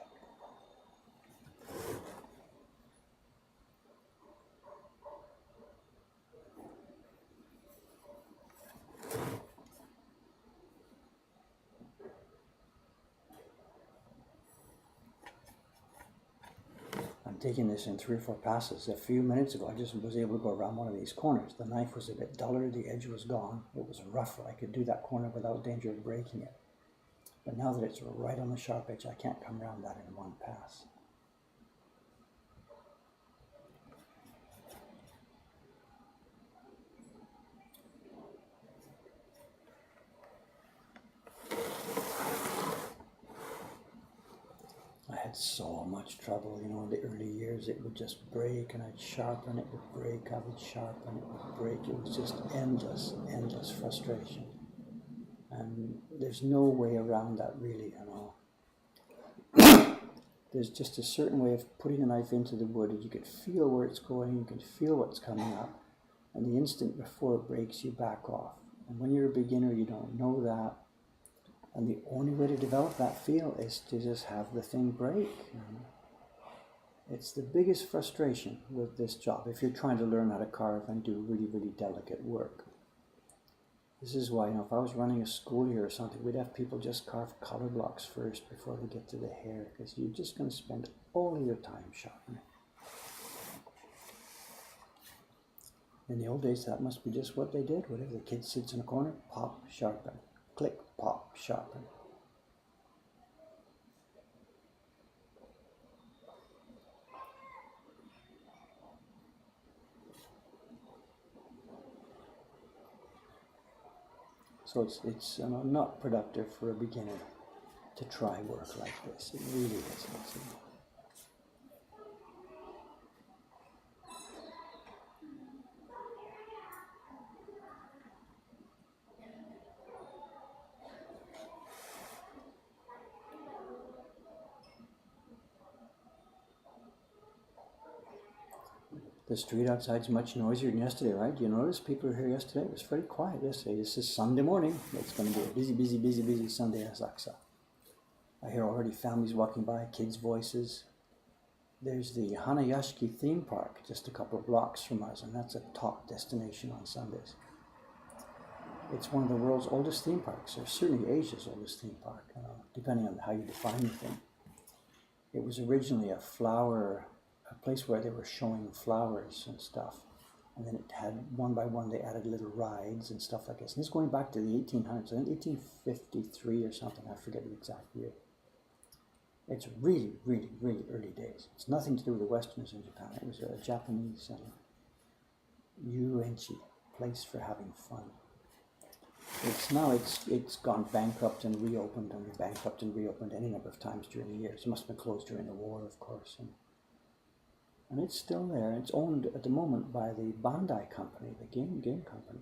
I'm taking this in 3 or 4 passes. A few minutes ago, I just was able to go around one of these corners. The knife was a bit duller, the edge was gone. It was rougher. I could do that corner without danger of breaking it. But now that it's right on the sharp edge, I can't come around that in one pass. I had so much trouble, you know, in the early years. It would just break and I'd sharpen, it would break, I would sharpen, it would break. It was just endless, endless frustration. And there's no way around that really, you know. There's just a certain way of putting a knife into the wood, and you can feel where it's going, you can feel what's coming up, and the instant before it breaks, you back off. And when you're a beginner, you don't know that, and the only way to develop that feel is to just have the thing break. You know? It's the biggest frustration with this job if you're trying to learn how to carve and do really, really delicate work. This is why, you know, if I was running a school here or something, we'd have people just carve color blocks first before they get to the hair, because you're just going to spend all of your time sharpening. In the old days, that must be just what they did. Whatever the kid sits in a corner, pop, sharpen, click, pop, sharpen. So it's not productive for a beginner to try work like this. It really isn't. The street outside's much noisier than yesterday, right? You notice people were here yesterday? It was very quiet yesterday. This is Sunday morning. It's going to be a busy, busy, busy, busy Sunday in Asakusa. I hear already families walking by, kids' voices. There's the Hanayashiki theme park just a couple of blocks from us, and that's a top destination on Sundays. It's one of the world's oldest theme parks, or certainly Asia's oldest theme park, depending on how you define the thing. It was originally a place where they were showing flowers and stuff. And then it had, one by one, they added little rides and stuff like this. And this is going back to the 1800s, I think 1853 or something, I forget the exact year. It's really, really, really early days. It's nothing to do with the Westerners in Japan. It was a Japanese yuenchi, place for having fun. It's gone bankrupt and reopened any number of times during the years. It must have been closed during the war, of course. And it's still there. It's owned at the moment by the Bandai company, the game company.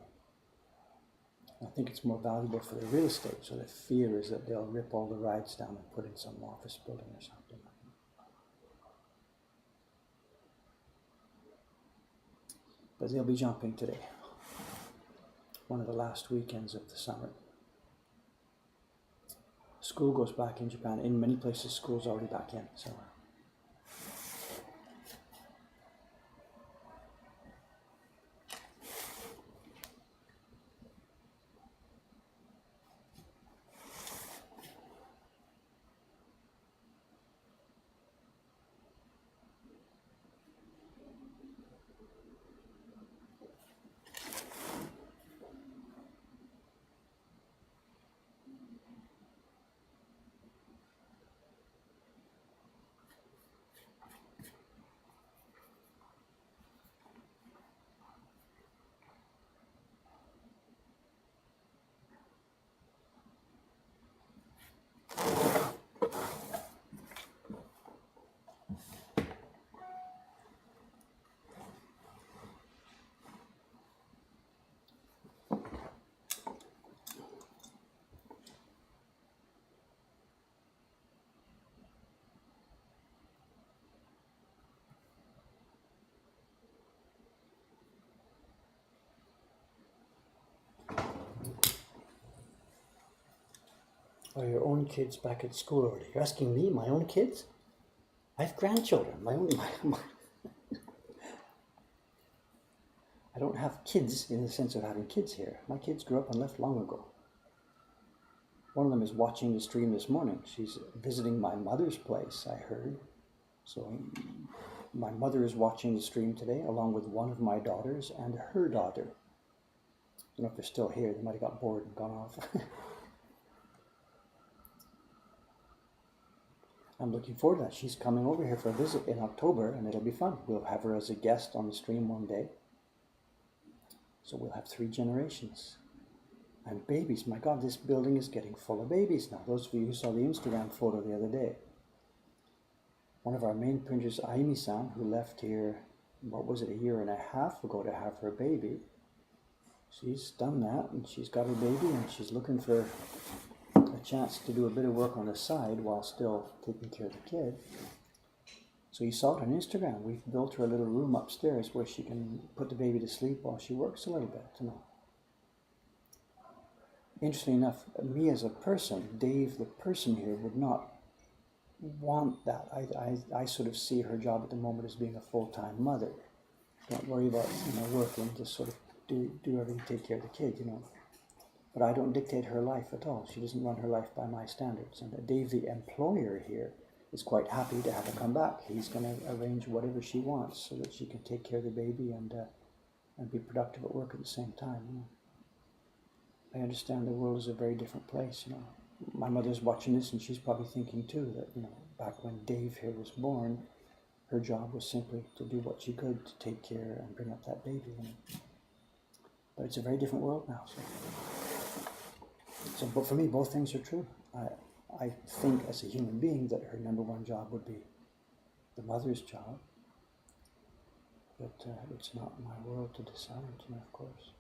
I think it's more valuable for the real estate, so the fear is that they'll rip all the rides down and put in some office building or something. But they'll be jumping today. One of the last weekends of the summer. School goes back in Japan. In many places, school's already back in. So. Are your own kids back at school already? You're asking me, my own kids? I have grandchildren. I don't have kids in the sense of having kids here. My kids grew up and left long ago. One of them is watching the stream this morning. She's visiting my mother's place, I heard. So my mother is watching the stream today, along with one of my daughters and her daughter. I don't know if they're still here. They might have got bored and gone off. I'm looking forward to that. She's coming over here for a visit in October, and it'll be fun. We'll have her as a guest on the stream one day. So we'll have 3 generations. And babies. My God, this building is getting full of babies now. Those of you who saw the Instagram photo the other day. One of our main printers, Aimi-san, who left here, what was it, a year and a half ago to have her baby. She's done that, and she's got her baby, and she's looking for a chance to do a bit of work on the side while still taking care of the kid. So you saw it on Instagram. We've built her a little room upstairs where she can put the baby to sleep while she works a little bit. Interestingly enough, me as a person, Dave the person here, would not want that. I sort of see her job at the moment as being a full-time mother. Don't worry about working, just sort of do everything, take care of the kid, But I don't dictate her life at all. She doesn't run her life by my standards. And Dave, the employer here, is quite happy to have her come back. He's going to arrange whatever she wants so that she can take care of the baby and be productive at work at the same time. I understand the world is a very different place. My mother's watching this, and she's probably thinking too that back when Dave here was born, her job was simply to do what she could to take care and bring up that baby. But it's a very different world now. But for me, both things are true. I think as a human being that her number one job would be the mother's job. But it's not my world to decide, of course.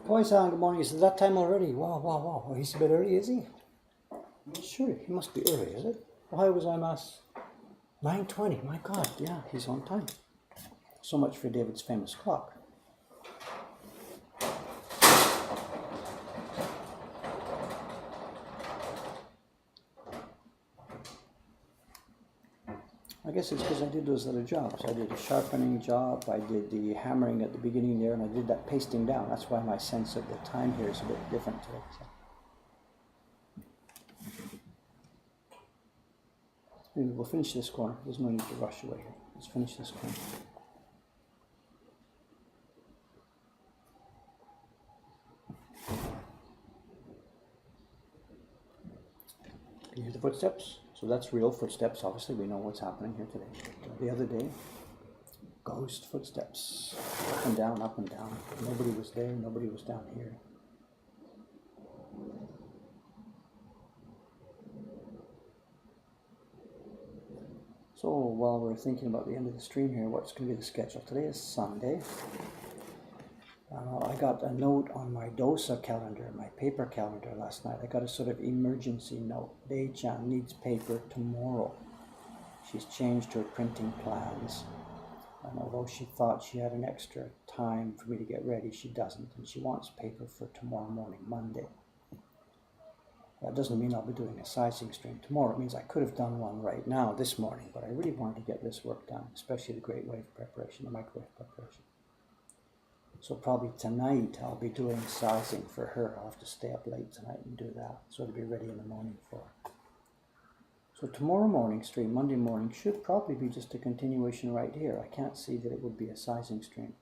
Koi-san, good morning. Is it that time already? Wow. Oh, he's a bit early, is he? Sure, he must be early, is it? Ohayou gozaimasu. 9:20, my God, yeah, he's on time. So much for David's famous clock. I guess it's because I did those other jobs. I did a sharpening job, I did the hammering at the beginning there, and I did that pasting down. That's why my sense of the time here is a bit different today. Maybe we'll finish this corner. There's no need to rush away here. Let's finish this corner. Can you hear the footsteps? So that's real footsteps. Obviously, we know what's happening here today. the other day. Ghost footsteps, up and down, up and down. Nobody was there, nobody was down here. So while we're thinking about the end of the stream here, what's going to be the schedule? Today is Sunday. I got a note on my dosa calendar, my paper calendar last night. I got a sort of emergency note. Dei-chan needs paper tomorrow. She's changed her printing plans. And although she thought she had an extra time for me to get ready, she doesn't. And she wants paper for tomorrow morning, Monday. That doesn't mean I'll be doing a sizing stream tomorrow. It means I could have done one right now, this morning. But I really wanted to get this work done, especially the great wave preparation, the microwave preparation. So probably tonight I'll be doing sizing for her. I'll have to stay up late tonight and do that. So it'll be ready in the morning for her. So tomorrow morning stream, Monday morning, should probably be just a continuation right here. I can't see that it would be a sizing stream.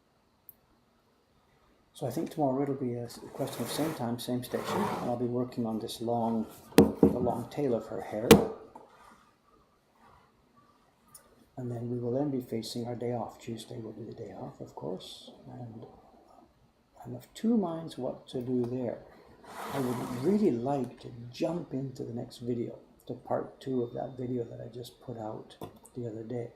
So I think tomorrow it'll be a question of same time, same station. And I'll be working on this the long tail of her hair. And then we will then be facing our day off. Tuesday will be the day off, of course. And I'm of two minds what to do there. I would really like to jump into the next video, to part 2 of that video that I just put out the other day.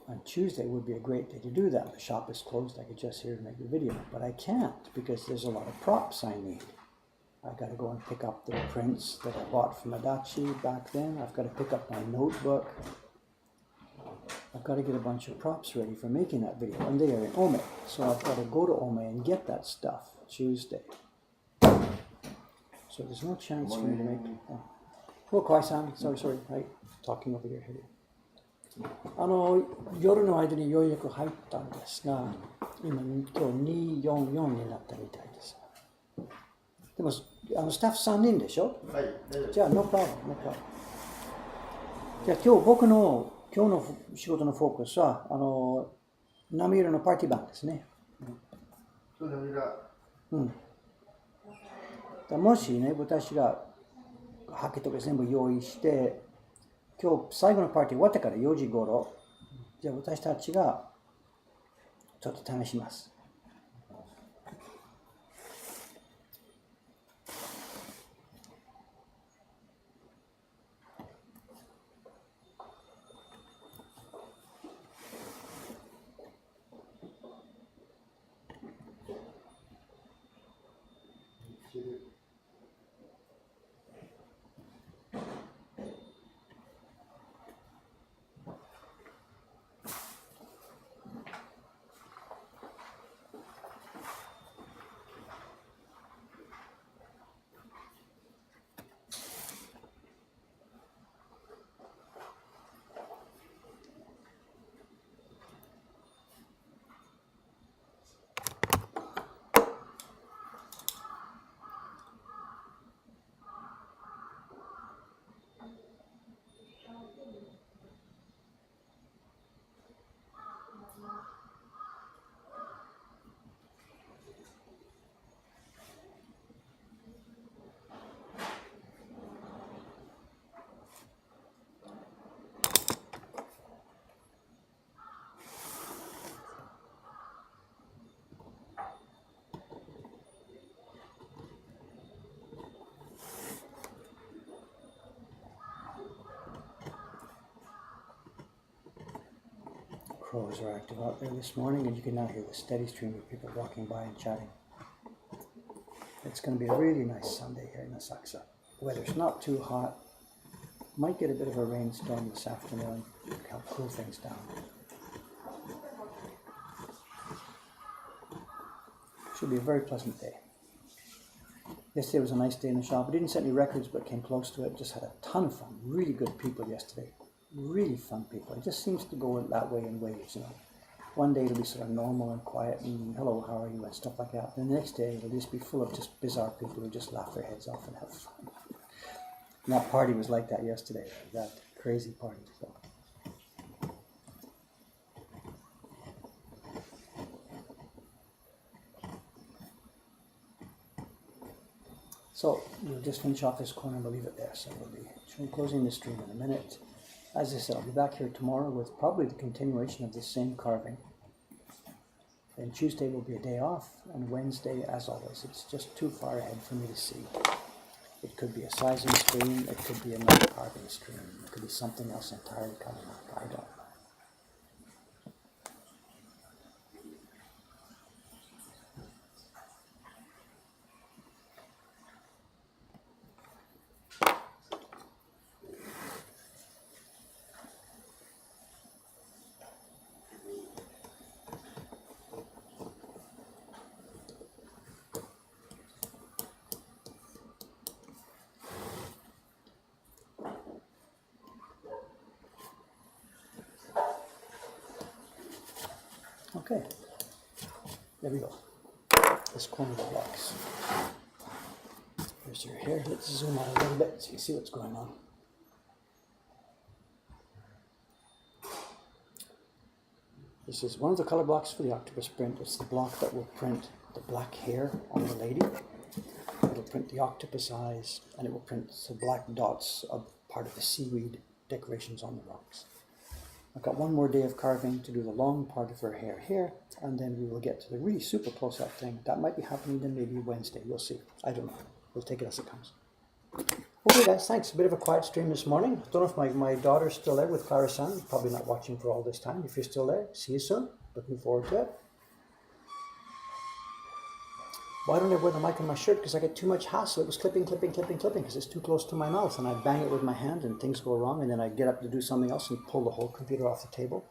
On Tuesday would be a great day to do that. The shop is closed. I could just here make the video, but I can't because there's a lot of props I need. I got to go and pick up the prints that I bought from Adachi back then. I've got to pick up my notebook. I've got to get a bunch of props ready for making that video, and they are in Ome. So I've got to go to Ome and get that stuff Tuesday. So there's no chance for me to make it. Oh, Kawai-san, sorry, right, talking over your head. 夜の間にようやく入ったんですが、今244になったみたいです。でもスタッフ3人でしょ？はい。じゃあ no problem。じゃあ今日の仕事のフォーカスは波色のパーティー版ですね。うん。もしね、私がハケとか全部用意して、今日最後のパーティー終わってから4時頃、じゃあ私たちがちょっと試します。Crows are active out there this morning, and you can now hear the steady stream of people walking by and chatting. It's going to be a really nice Sunday here in Asakusa. The weather's not too hot. Might get a bit of a rainstorm this afternoon to help cool things down. Should be a very pleasant day. Yesterday was a nice day in the shop. We didn't set any records, but came close to it. Just had a ton of fun. Really good people yesterday. Really fun people. It just seems to go that way in waves, you know. One day it'll be sort of normal and quiet and hello, how are you, and stuff like that. And the next day it'll just be full of just bizarre people who just laugh their heads off and have fun. And that party was like that yesterday, that crazy party. So we'll just finish off this corner and we'll leave it there. So we'll be closing the stream in a minute. as I said, I'll be back here tomorrow with probably the continuation of the same carving. Then Tuesday will be a day off, and Wednesday, as always, it's just too far ahead for me to see. It could be a sizing stream, it could be another carving stream, it could be something else entirely coming up, I don't know. Okay, there we go. This corner of the blocks. Here's your hair. Let's zoom out a little bit so you see what's going on. This is one of the color blocks for the octopus print. It's the block that will print the black hair on the lady. It'll print the octopus eyes, and it will print the black dots of part of the seaweed decorations on the rocks. I've got one more day of carving to do the long part of her hair here, and then we will get to the really super close-up thing. That might be happening then maybe Wednesday. We'll see. I don't know. We'll take it as it comes. Okay, guys, thanks. A bit of a quiet stream this morning. I don't know if my daughter's still there with Clara-san. Probably not watching for all this time. If you're still there, see you soon. Looking forward to it. Why don't I wear the mic on my shirt? Because I get too much hassle. It was clipping, because it's too close to my mouth. And I bang it with my hand and things go wrong. And then I get up to do something else and pull the whole computer off the table.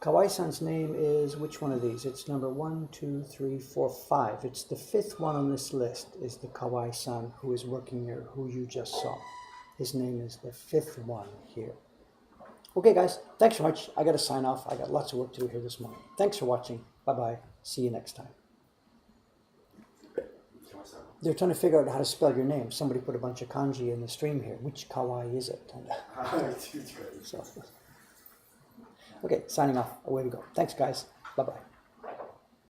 Kawaii-san's name is, which one of these? It's number 1, 2, 3, 4, 5. It's the 5th one on this list is the Kawaii-san who is working here, who you just saw. His name is the 5th one here. Okay, guys, thanks so much. I got to sign off. I got lots of work to do here this morning. Thanks for watching. Bye-bye. See you next time. They're trying to figure out how to spell your name. Somebody put a bunch of kanji in the stream here. Which kawaii is it? So, okay, signing off. Away we go. Thanks, guys. Bye-bye.